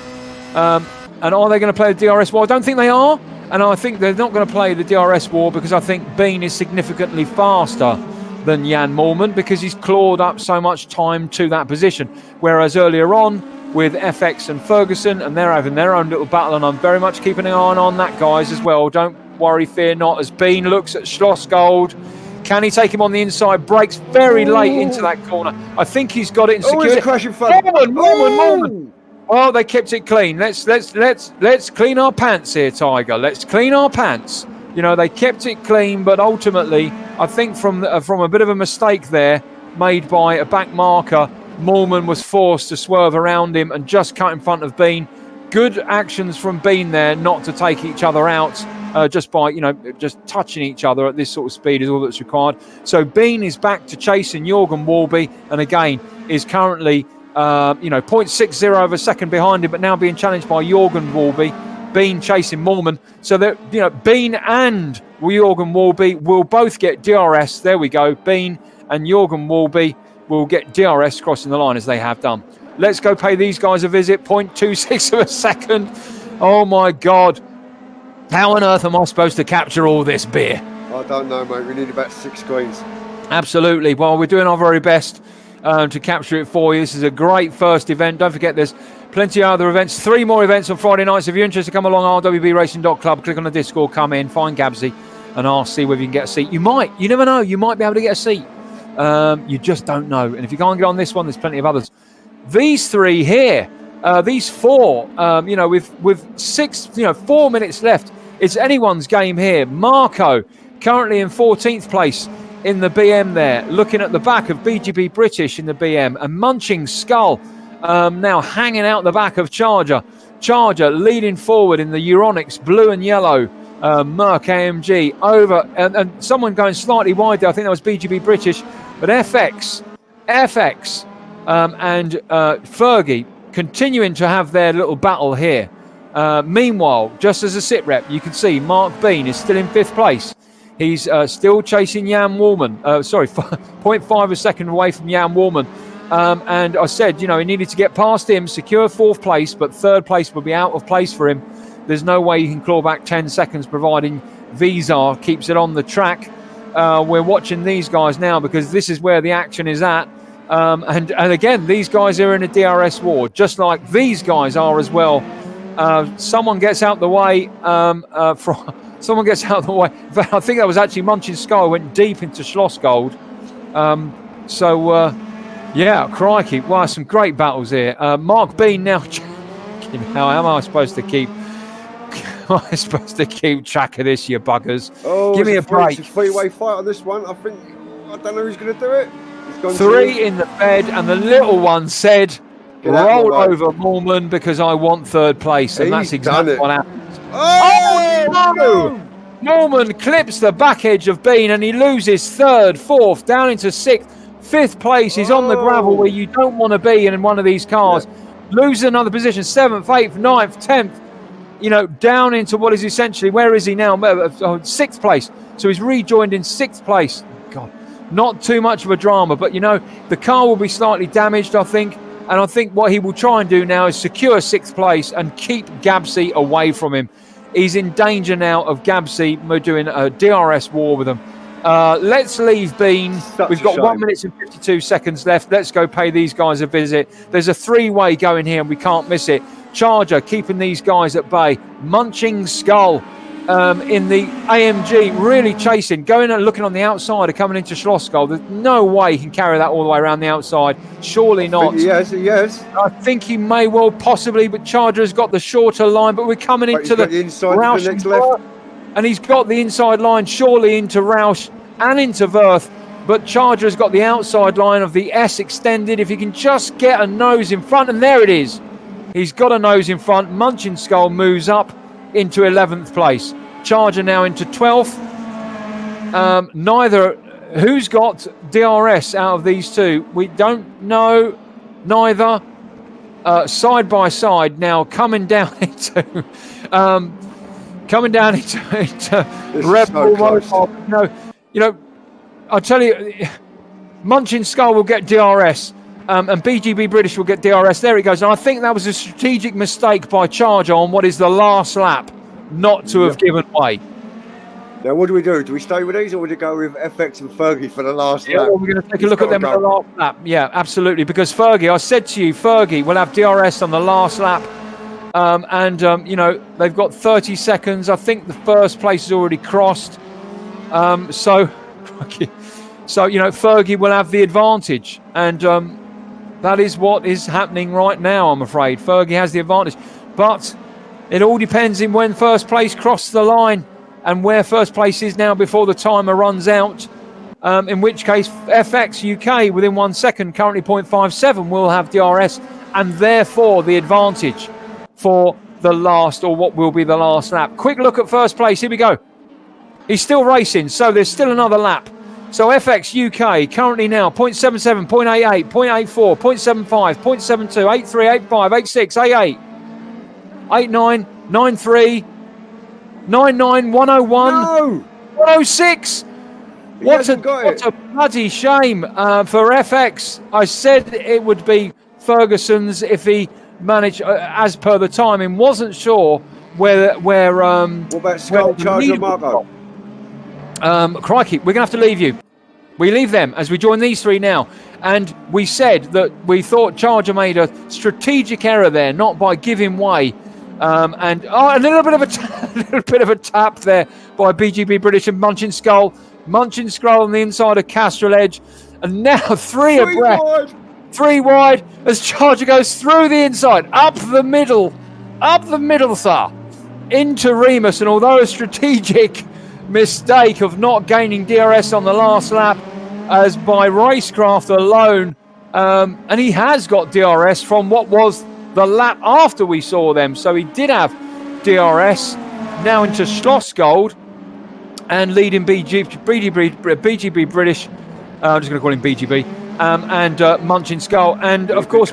A: and are they going to play the DRS? Well, I don't think they are. And I think they're not going to play the DRS war because I think Bean is significantly faster than Jan Moorman because he's clawed up so much time to that position. Whereas earlier on with FX and Ferguson, and they're having their own little battle, and I'm very much keeping an eye on that, guys, as well. Don't worry, fear not, as Bean looks at Schlossgold. Can he take him on the inside? Breaks very late into that corner. I think he's got it in security.
B: He's a crashing front.
A: Moorman. Well, they kept it clean. Let's clean our pants here, Tiger. Let's clean our pants. You know, they kept it clean, but ultimately, I think from a bit of a mistake there made by a back marker, Moorman was forced to swerve around him and just cut in front of Bean. Good actions from Bean there, not to take each other out just by, just touching each other at this sort of speed is all that's required. So Bean is back to chasing Jürgen Warby, and again is currently 0.60 of a second behind him, but now being challenged by Jürgen Warby. Bean chasing Moorman, so that Bean and Jürgen Warby will both get DRS. There we go. Bean and Jürgen Warby will get DRS crossing the line as they have done. Let's go pay these guys a visit. 0.26 of a second. Oh my God! How on earth am I supposed to capture all this beer?
B: I don't know, mate. We need about 6 screens.
A: Absolutely. Well, we're doing our very best to capture it for you. This is a great first event. Don't forget there's plenty of other events. 3 more events on Friday nights. If you're interested, come along, rwbracing.club, click on the Discord, come in, find Gabsy, and I'll see whether you can get a seat. You never know, you might be able to get a seat. You just don't know. And if you can't get on this one, there's plenty of others. These 3 here, these 4, with 4 minutes left, it's anyone's game here. Marco, currently in 14th place in the BM there, looking at the back of BGB British in the BM, and Munching Skull now hanging out the back of Charger. Charger leading forward in the Euronics blue and yellow Merc AMG over, and someone going slightly wide there. I think that was BGB British, but FX and Fergie continuing to have their little battle here. Meanwhile, just as a sit rep, you can see Mark Bean is still in 5th place. He's still chasing Jan Warman. 0.5 a second away from Jan Warman. And I said, he needed to get past him, secure 4th place, but 3rd place would be out of place for him. There's no way he can claw back 10 seconds, providing Vizar keeps it on the track. We're watching these guys now because this is where the action is at. And again, these guys are in a DRS war, just like these guys are as well. Someone gets out the way. Someone gets out of the way. I think that was actually Munching Skull, went deep into Schlossgold. Crikey. Wow, some great battles here. Mark Bean now. How am I supposed to keep? Am I supposed to keep track of this, you buggers?
B: Oh,
A: give me a break.
B: It's a 3-way fight on this one. I don't know who's going to do it.
A: 3 in the bed, and the little one said, roll over Moorman because I want 3rd place, and that's exactly what happened. Oh no! Moorman clips the back edge of Bean and he loses 3rd, 4th, down into 6th, 5th place. He's on the gravel where you don't want to be in one of these cars. Loses another position, 7th, 8th, 9th, 10th, down into what is essentially, where is he now? 6th place. So he's rejoined in 6th place. God, not too much of a drama, but the car will be slightly damaged, I think. And I think what he will try and do now is secure 6th place and keep Gabsy away from him. He's in danger now of Gabsy. We're doing a DRS war with him. Let's leave Bean. We've got 1 minute and 52 seconds left. Let's go pay these guys a visit. There's a 3-way going here and we can't miss it. Charger keeping these guys at bay. Munching Skull in the AMG, really chasing, going and looking on the outside, coming into Schlossgold. There's no way he can carry that all the way around the outside. Surely not.
B: Yes.
A: I think he may well possibly, but Charger has got the shorter line, but we're coming into the
B: inside
A: Roush
B: the next left.
A: And he's got the inside line surely into Roush and into Verth, but Charger has got the outside line of the S extended. If he can just get a nose in front, and there it is. He's got a nose in front. Munching Skull moves up into 11th place. Charger now into 12th. Who's got DRS out of these 2? We don't know. Neither. Side by side now coming down into Redbull. I'll tell you, Munching Skull will get DRS. And BGB British will get DRS. There it goes. And I think that was a strategic mistake by Charger on what is the last lap not to have given way.
B: Now, what do we do? Do we stay with these, or would we go with FX and Fergie for the last lap?
A: Well, we're going to take a look at them on the last lap. Yeah, absolutely. Because Fergie, I said to you, Fergie will have DRS on the last lap. You know, they've got 30 seconds. I think the first place is already crossed. So, you know, Fergie will have the advantage. And that is what is happening right now, I'm afraid. Fergie has the advantage. But it all depends on when first place crosses the line and where first place is now before the timer runs out. In which case, FX UK within 1 second, currently 0.57, will have DRS and therefore the advantage for the last, or what will be the last lap. Quick look at first place. Here we go. He's still racing, so there's still another lap. So FX UK currently now 0.77, 0.88, 0.84, 0.75, 0.72, 83, 85, 86, 88, 89, 93, 99, 101,
B: No!
A: 106. What a bloody shame for FX. I said it would be Ferguson's if he managed, as per the timing. Wasn't sure where
B: what about Skull Charger Marco?
A: Crikey, we're going to have to leave you. We leave them as we join these three now. And we said that we thought Charger made a strategic error there, not by giving way. A little bit of a tap there by BGB British and Munchin Skull. Munchin Skull on the inside of Castrol Edge. And now three abreast. Three wide as Charger goes through the inside, up the middle, sir, into Remus. And although a strategic mistake of not gaining DRS on the last lap, as by racecraft alone, and he has got DRS from what was the lap after we saw them, so he did have DRS now into Schlossgold and leading BGB British. I'm just going to call him BGB. And Munchin Skull, and of course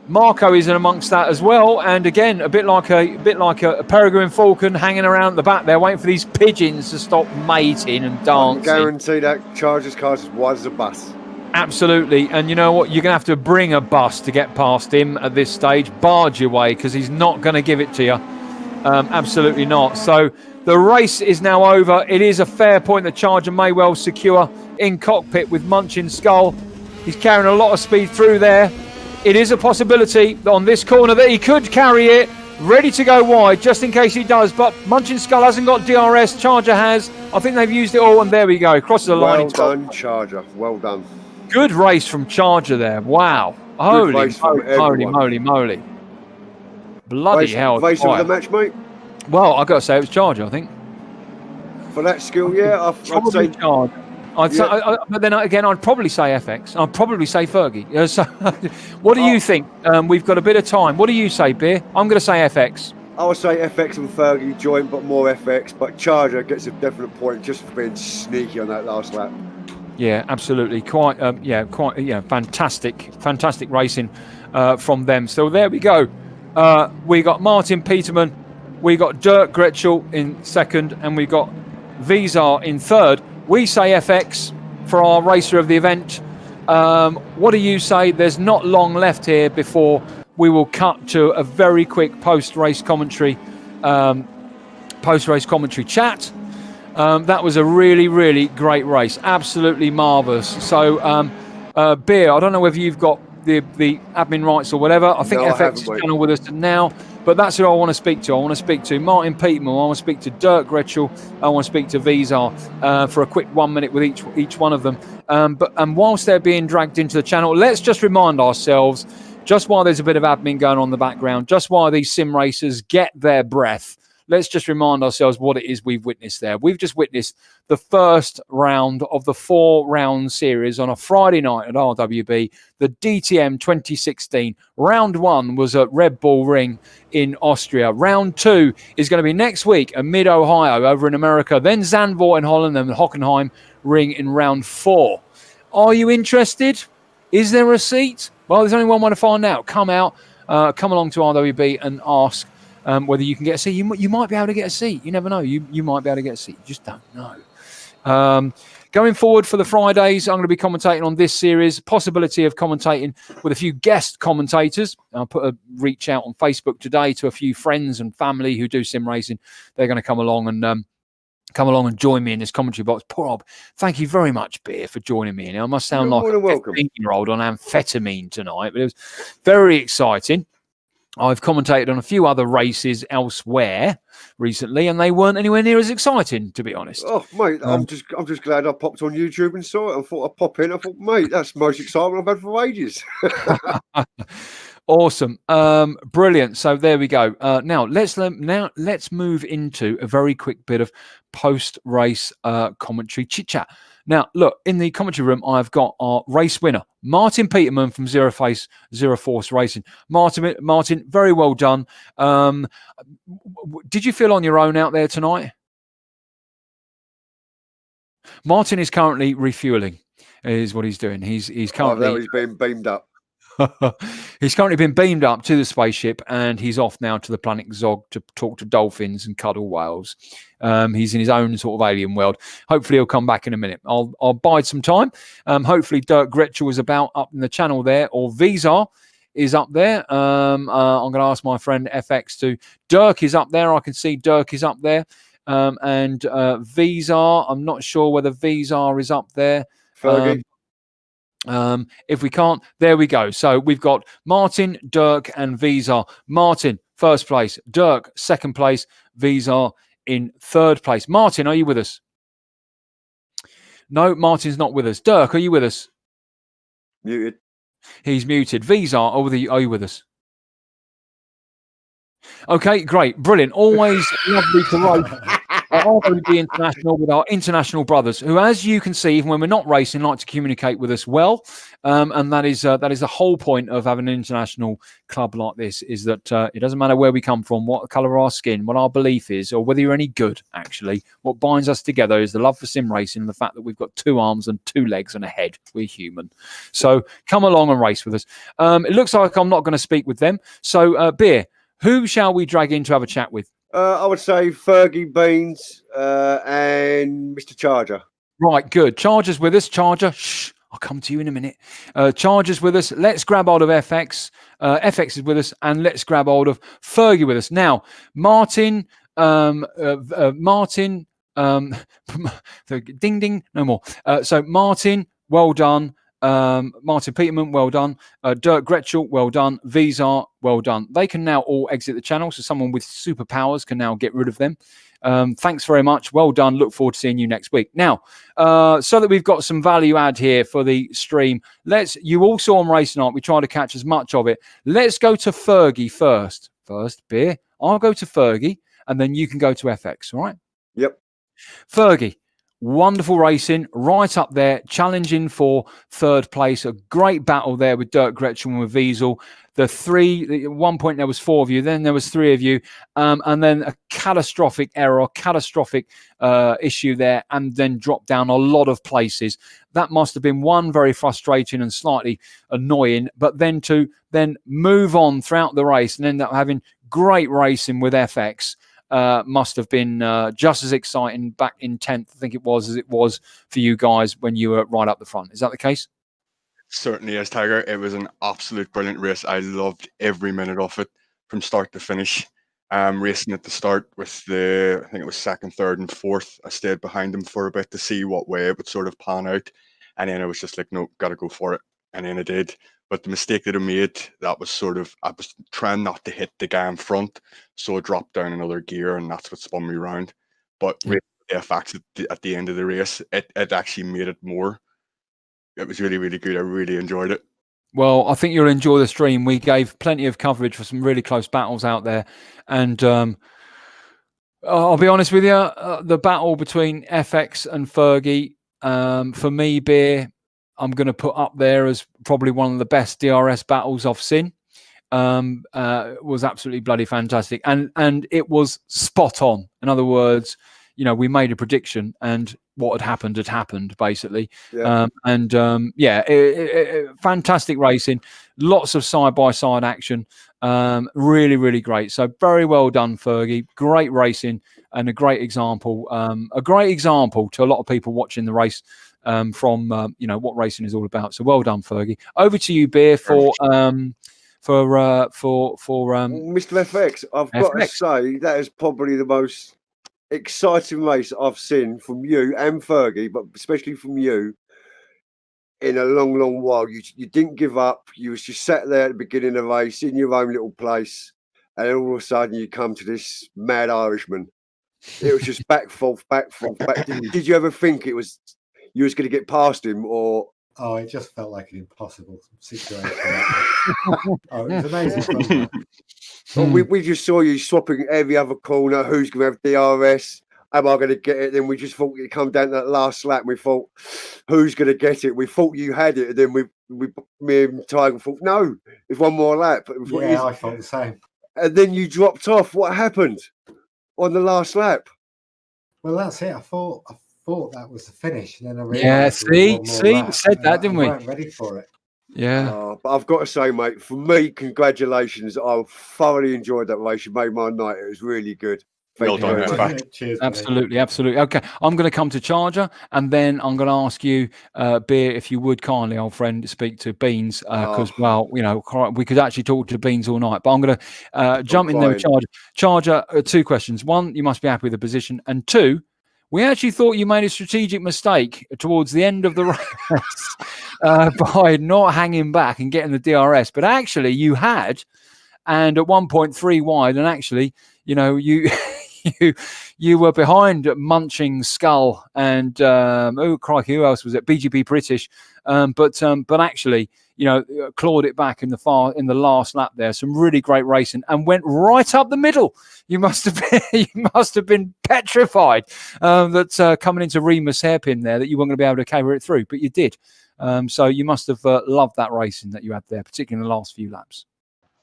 A: Marco is in amongst that as well. And again, a bit like a peregrine falcon hanging around the back there, waiting for these pigeons to stop mating and dancing.
B: I guarantee that Charger's car's as wide as a bus.
A: Absolutely, and you know what? You're going to have to bring a bus to get past him at this stage. Barge your way, because he's not going to give it to you. Absolutely not. So the race is now over. It is a fair point that Charger may well secure in cockpit with Munchin Skull. He's carrying a lot of speed through there. It is a possibility that on this corner that he could carry it, ready to go wide, just in case he does. But Munchin Skull hasn't got DRS. Charger has. I think they've used it all, and there we go. Crosses the line.
B: Well done, Charger. Well done.
A: Good race from Charger there. Wow. Holy moly. Bloody hell.
B: Race of the match, mate?
A: Well, I've got to say it was Charger, I think.
B: For that skill, yeah. I'd say
A: Charger. But then again, I'd probably say FX. I'd probably say Fergie. So, what do you think? We've got a bit of time. What do you say, Beer? I'm going to say FX.
B: I would say FX and Fergie joint, but more FX. But Charger gets a definite point just for being sneaky on that last lap.
A: Yeah, absolutely. Quite fantastic racing from them. So there we go. We got Martin Peterman, we got Dirk Gretschel in second, and we got Vizar in third. We say FX for our racer of the event. What do you say? There's not long left here before we will cut to a very quick post-race commentary chat. That was a really, really great race. Absolutely marvellous. So, Beer, I don't know whether you've got the admin rights or whatever. I think FX is channel with us now. But that's who I want to speak to. I want to speak to Martin Peterman. I want to speak to Dirk Gretschel. I want to speak to Vizar for a quick 1 minute with each one of them. And whilst they're being dragged into the channel, let's just remind ourselves, just while there's a bit of admin going on in the background, just while these sim racers get their breath, let's just remind ourselves what it is we've witnessed there. We've just witnessed the first round of the 4-round series on a Friday night at RWB, the DTM16. Round 1 was at Redbull Ring in Austria. Round 2 is going to be next week at Mid-Ohio over in America, then Zandvoort in Holland, and Hockenheimring in round 4. Are you interested? Is there a seat? Well, there's only one way to find out. Come along to RWB and ask whether you can get a seat. You might be able to get a seat. You never know. You might be able to get a seat. You just don't know. Going forward for the Fridays, I'm going to be commentating on this series, possibility of commentating with a few guest commentators. I'll put a reach out on Facebook today to a few friends and family who do sim racing. They're going to come along and join me in this commentary box. Poor Rob, thank you very much, Beer, for joining me. I must sound like a 15-year-old on amphetamine tonight, but it was very exciting. I've commentated on a few other races elsewhere recently, and they weren't anywhere near as exciting, to be honest.
B: Oh, mate, I'm just glad I popped on YouTube and saw it. I thought I'd pop in. I thought, mate, that's the most excitement I've had for ages.
A: Awesome, brilliant. So there we go. Now let's move into a very quick bit of post-race commentary chit chat. Now, look, in the commentary room, I've got our race winner, Martin Peterman from Zero Force Racing. Martin, very well done. Did you feel on your own out there tonight? Martin is currently refueling, is what he's doing. He's currently
B: he's been beamed up.
A: He's currently been beamed up to the spaceship, and he's off now to the planet Zog to talk to dolphins and cuddle whales. He's in his own sort of alien world. Hopefully he'll come back in a minute. I'll bide some time. Hopefully Dirk Gretschel is about up in the channel there, or Vizar is up there. I'm going to ask my friend FX to. Dirk is up there. I can see Dirk is up there. And Vizar, I'm not sure whether Vizar is up there.
B: Fergie.
A: If we can't, there we go. So we've got Martin, Dirk, and Vizar. Martin, first place. Dirk, second place. Vizar in third place. Martin, are you with us? No, Martin's not with us. Dirk, are you with us?
B: Muted.
A: He's muted. Vizar, are you with us? Okay, great, brilliant. Always lovely to race RWB International with our international brothers, who, as you can see, even when we're not racing, like to communicate with us well. And that is the whole point of having an international club like this, is that it doesn't matter where we come from, what the colour of our skin, what our belief is, or whether you're any good, actually. What binds us together is the love for sim racing and the fact that we've got 2 arms and 2 legs and a head. We're human. So come along and race with us. It looks like I'm not going to speak with them. So, Beer, who shall we drag in to have a chat with?
B: I would say Fergie Beans and Mr. Charger.
A: Right, good. Charger's with us. Charger, shh, I'll come to you in a minute. Charger's with us. Let's grab hold of FX. FX is with us, and let's grab hold of Fergie with us. Now, Martin, ding, ding, no more. So Martin, well done. Martin Peterman, well done. Dirk Gretschel, well done. Vizar, well done. They can now all exit the channel, so someone with superpowers can now get rid of them. Thanks very much. Well done. Look forward to seeing you next week. Now, so that we've got some value add here for the stream, you all saw on Race Night, we try to catch as much of it. Let's go to Fergie first. First, Beer. I'll go to Fergie, and then you can go to FX, all right?
B: Yep.
A: Fergie. Wonderful racing, right up there, challenging for third place. A great battle there with Dirk Gretschel and with Wiesel. At one point there was 4 of you, then there was 3 of you, and then a catastrophic error, catastrophic issue there, and then dropped down a lot of places. That must have been one, very frustrating and slightly annoying, but then to move on throughout the race and end up having great racing with FX. Must have been just as exciting back in 10th, I think it was, as it was for you guys when you were right up the front. Is that the case?
C: Certainly is, Tiger. It was an absolute brilliant race. I loved every minute of it from start to finish. Racing at the start with I think it was 2nd, 3rd, and 4th. I stayed behind them for a bit to see what way it would sort of pan out. And then I was just like, no, got to go for it. And then I did. But the mistake that I made, I was trying not to hit the guy in front, so I dropped down another gear, and that's what spun me around. But the FX at the end of the race, it actually made it more. It was really, really good. I really enjoyed it.
A: Well, I think you'll enjoy the stream. We gave plenty of coverage for some really close battles out there. And I'll be honest with you, the battle between FX and Fergie, for me, Beer, I'm going to put up there as probably one of the best DRS battles I've seen. Was absolutely bloody fantastic. And it was spot on. In other words, we made a prediction, and what had happened basically.
B: Yeah.
A: Fantastic racing, lots of side-by-side action, really, really great. So very well done, Fergie. Great racing and a great example to a lot of people watching the race, from what racing is all about. So well done, Fergie. Over to you, Beer, for
B: Mr. FX, I've got to
A: FX.
B: say that is probably the most exciting race I've seen from you and Fergie, but especially from you, in a long, long while. You didn't give up. You was just sat there at the beginning of the race in your own little place, and then all of a sudden you come to this mad Irishman. It was just back, forth, back, forth, back. Did you ever think you was going to get past him, or?
D: Oh, it just felt like an impossible situation. Oh, it was amazing fun.
B: Well, we just saw you swapping every other corner. Who's going to have DRS? Am I going to get it? Then we just thought you'd come down to that last lap. And we thought, who's going to get it? We thought you had it. And then me and Tiger thought, no, it's one more lap.
D: Yeah, I thought the same.
B: And then you dropped off. What happened on the last lap?
D: Well, that's it. I thought that was the finish, and then I realised.
A: Yeah, said that, didn't we?
D: We weren't ready for it.
A: Yeah.
B: But I've got to say, mate, for me, congratulations. I thoroughly enjoyed that race. You made my night. It was really good.
C: Well done,
D: Cheers,
A: absolutely. Okay, I'm going to come to Charger, and then I'm going to ask you, Beer, if you would kindly, old friend, speak to Beans, because we could actually talk to Beans all night. But I'm going to jump in there with Charger. Charger, two questions. One, you must be happy with the position, and two, we actually thought you made a strategic mistake towards the end of the race by not hanging back and getting the DRS, but actually you had, and at 1.3 wide, and actually, you were behind Munching Skull and who else was it? BGP British, but actually, clawed it back in the last lap there. Some really great racing and went right up the middle. You must have been petrified that coming into Remus hairpin there that you weren't going to be able to carry it through, but you did. So you must have loved that racing that you had there, particularly in the last few laps.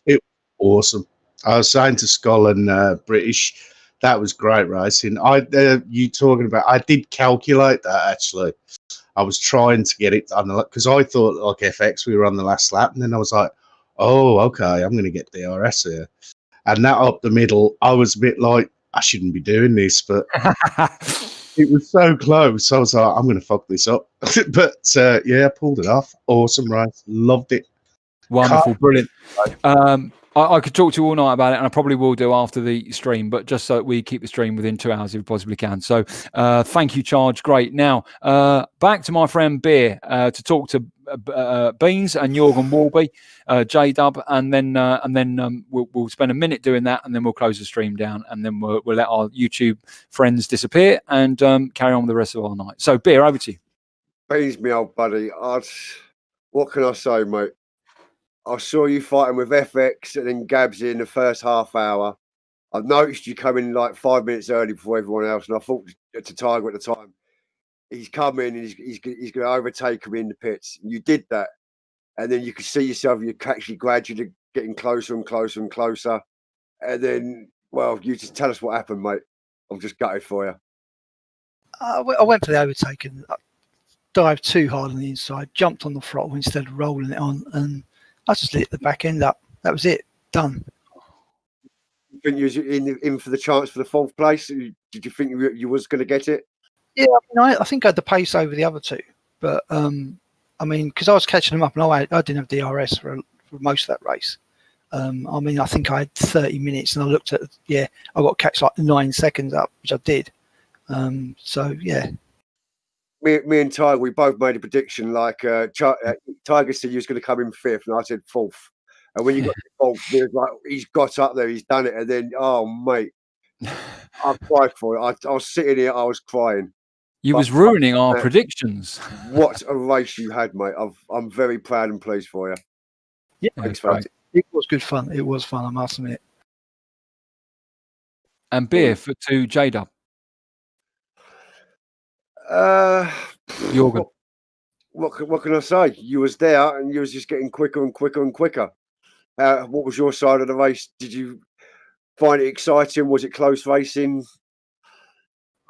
E: It was awesome. I was saying to Skull and British, that was great racing. You talking about? I did calculate that actually. I was trying to get it done because I thought like FX we were on the last lap, and then I was like, oh, okay, I'm going to get DRS here, and that up the middle, I was a bit like I shouldn't be doing this, but it was so close. I was like, I'm going to fuck this up, but yeah, I pulled it off. Awesome race, loved it.
A: Wonderful, brilliant. I could talk to you all night about it, and I probably will do after the stream, but just so that we keep the stream within 2 hours if we possibly can. So thank you, Charge. Great. Now, back to my friend Beer to talk to Beans and Jorgen Warby, J-Dub, and then we'll spend a minute doing that, and then we'll close the stream down, and then we'll let our YouTube friends disappear and carry on with the rest of our night. So, Beer, over to you.
B: Beans, me old buddy. What can I say, mate? I saw you fighting with FX and then Gabsy in the first half hour. I've noticed you coming like 5 minutes early before everyone else, and I thought to Tiger at the time, he's coming and he's going to overtake him in the pits. And you did that, and then you could see yourself. You're actually gradually getting closer and closer and closer, and then, well, you just tell us what happened, mate. I'm just gutted for you.
F: I went for the overtake and dived too hard on the inside, jumped on the throttle instead of rolling it on, and I just lit the back end up. That was it. Done.
B: You think you was in for the chance for the fourth place? Did you think you was going to get it?
F: Yeah, I think I had the pace over the other two. But, because I was catching them up, and I didn't have DRS for most of that race. I think I had 30 minutes, and I looked at, I got catch like 9 seconds up, which I did.
B: Me and Tiger, we both made a prediction. Like Tiger said, he was going to come in fifth, and I said fourth. And when you got to fourth, it was like he's got up there, he's done it, and then mate, I cried for it. I was sitting here, I was crying.
A: You was ruining our predictions.
B: What a race you had, mate! I'm very proud and pleased for you.
F: Yeah,
B: thanks for it.
F: It was good fun. It was fun, I must admit.
A: And Beer to J-Dub. Jorgen.
B: What can I say? You was there, and you was just getting quicker and quicker and quicker. What was your side of the race? Did you find it exciting? Was it close racing?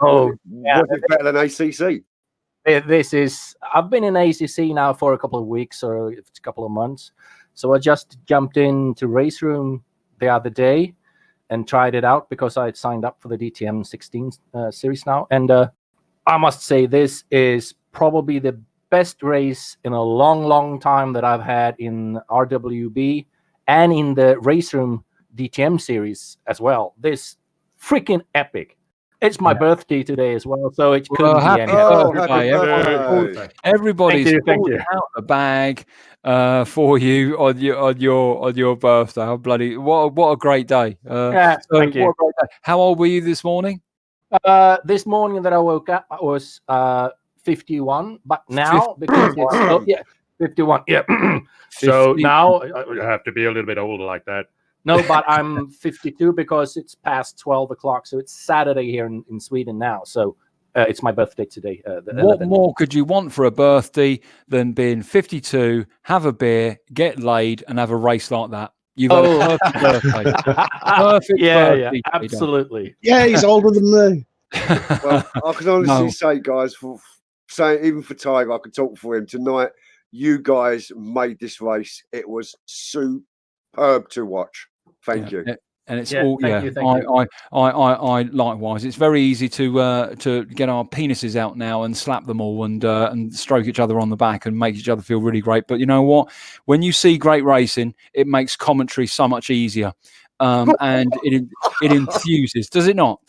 G: Oh, yeah.
B: Was it better than ACC?
G: This is. I've been in ACC now for a couple of weeks or a couple of months, so I just jumped into Race Room the other day and tried it out because I had signed up for the DTM16 series now, and I must say this is probably the best race in a long, long time that I've had in RWB and in the Race Room DTM series as well. This freaking epic. It's my birthday today as well, so it couldn't be
A: happy
G: any
A: birthday,
B: birthday.
A: Everybody's
G: Thank you.
A: out the bag for you on your birthday. Oh, bloody what a great day!
G: Thank you.
A: What a great day. How old were you this morning?
G: This morning that I woke up, I was 51, but now because it's 51. Yeah. So
A: 50.
G: now I have to be a little bit older like that. No, but I'm 52 because it's past 12 o'clock. So it's Saturday here in Sweden now. So it's my birthday today.
A: What more could you want for a birthday than being 52, have a beer, get laid, and have a race like that? You've had a perfect birthday. Perfect birthday.
G: Yeah, absolutely.
E: Yeah, he's older than me.
B: Well, I can honestly say, guys, even for Tiger, I could talk for him tonight. You guys made this race. It was superb to watch. Thank you.
A: And it's
G: Thank you.
A: I likewise. It's very easy to get our penises out now and slap them all and stroke each other on the back and make each other feel really great. But you know what? When you see great racing, it makes commentary so much easier. And it infuses. Does it not?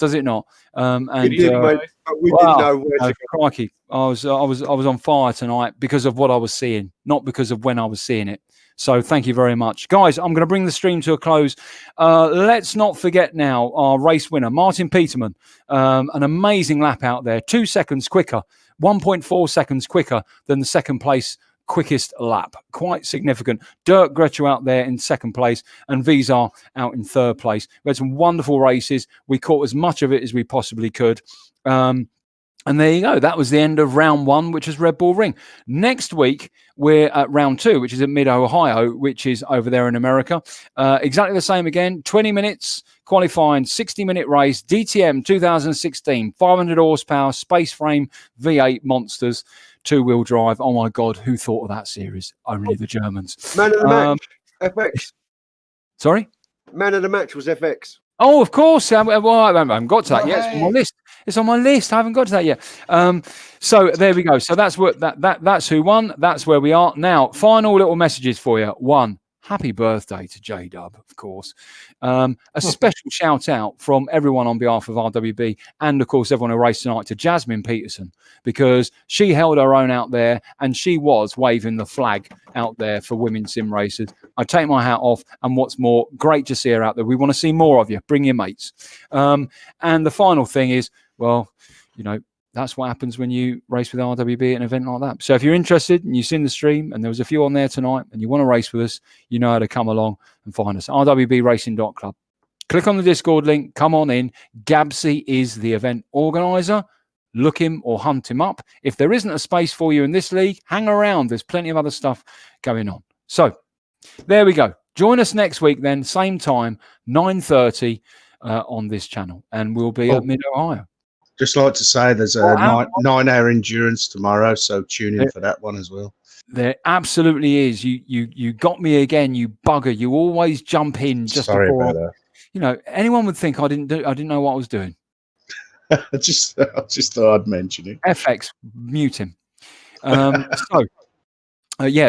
A: And
B: we didn't know where to go.
A: Crikey, I was on fire tonight because of what I was seeing, not because of when I was seeing it. So thank you very much. Guys, I'm going to bring the stream to a close. Let's not forget now our race winner, Martin Peterman. An amazing lap out there, 2 seconds quicker, 1.4 seconds quicker than the second place quickest lap. Quite significant. Dirk Gretschel out there in second place and Vizar out in third place. We had some wonderful races. We caught as much of it as we possibly could. And there you go. That was the end of round one, which is Red Bull Ring. Next week, we're at round two, which is at Mid-Ohio, which is over there in America. Exactly the same again. 20 minutes qualifying, 60-minute race, DTM 2016, 500 horsepower, space frame, V8 monsters, two-wheel drive. Oh, my God. Who thought of that series? Only the Germans.
B: Man of the match, FX.
A: Sorry?
B: Man of the match was FX.
A: Oh, of course. Well, I haven't got to that yet. It's on my list. It's on my list. I haven't got to that yet. So there we go. So that's that's who won. That's where we are now. Final little messages for you. One, happy birthday to J-Dub, of course. A special shout out from everyone on behalf of RWB and, of course, everyone who raced tonight to Jasmine Peterson, because she held her own out there and she was waving the flag out there for women sim racers. I take my hat off, and what's more, great to see her out there. We want to see more of you. Bring your mates. And the final thing is, well, you know, that's what happens when you race with RWB at an event like that. So if you're interested and you've seen the stream and there was a few on there tonight and you want to race with us, you know how to come along and find us. rwbracing.club. Click on the Discord link. Come on in. Gabsy is the event organizer. Look him or hunt him up. If there isn't a space for you in this league, hang around. There's plenty of other stuff going on. So there we go. Join us next week then, same time, 9:30 on this channel. And we'll be at Mid-Ohio.
E: Just like to say there's a 9-hour endurance tomorrow, so tune in for that one as well.
A: There absolutely is. You got me again, you bugger. You always jump in just
E: Sorry
A: before.
E: about that.
A: You know, anyone would think I didn't know what I was doing.
E: I just thought I'd mention it.
A: FX, mute him.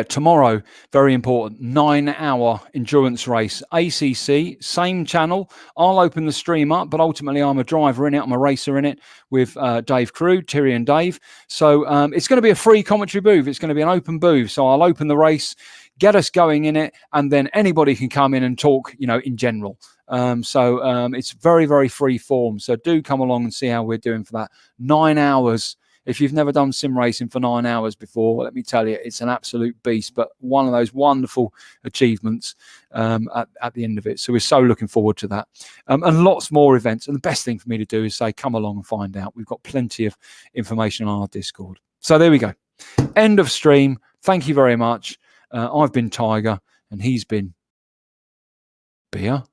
A: Tomorrow, very important, 9-hour endurance race. ACC, same channel. I'll open the stream up, but ultimately I'm a driver in it. I'm a racer in it with Dave Crew, Terry and Dave. So it's going to be a free commentary booth. It's going to be an open booth. So I'll open the race, get us going in it, and then anybody can come in and talk, you know, in general. It's very, very free form. So do come along and see how we're doing for that. 9 hours. If you've never done sim racing for 9 hours before, let me tell you, it's an absolute beast, but one of those wonderful achievements at the end of it. So we're so looking forward to that. And lots more events. And the best thing for me to do is say, come along and find out. We've got plenty of information on our Discord. So there we go. End of stream. Thank you very much. I've been Tiger and he's been Beer.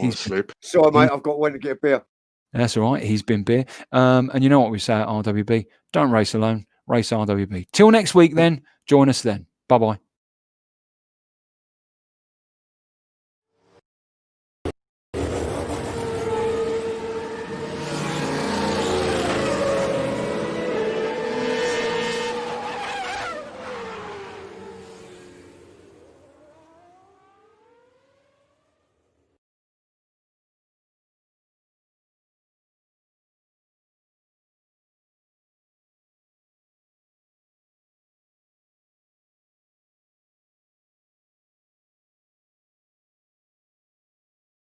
C: He's asleep.
B: Sorry, mate, I've got one to get a beer.
A: That's all right. He's been beer. And you know what we say at RWB? Don't race alone. Race RWB. Till next week then. Join us then. Bye-bye.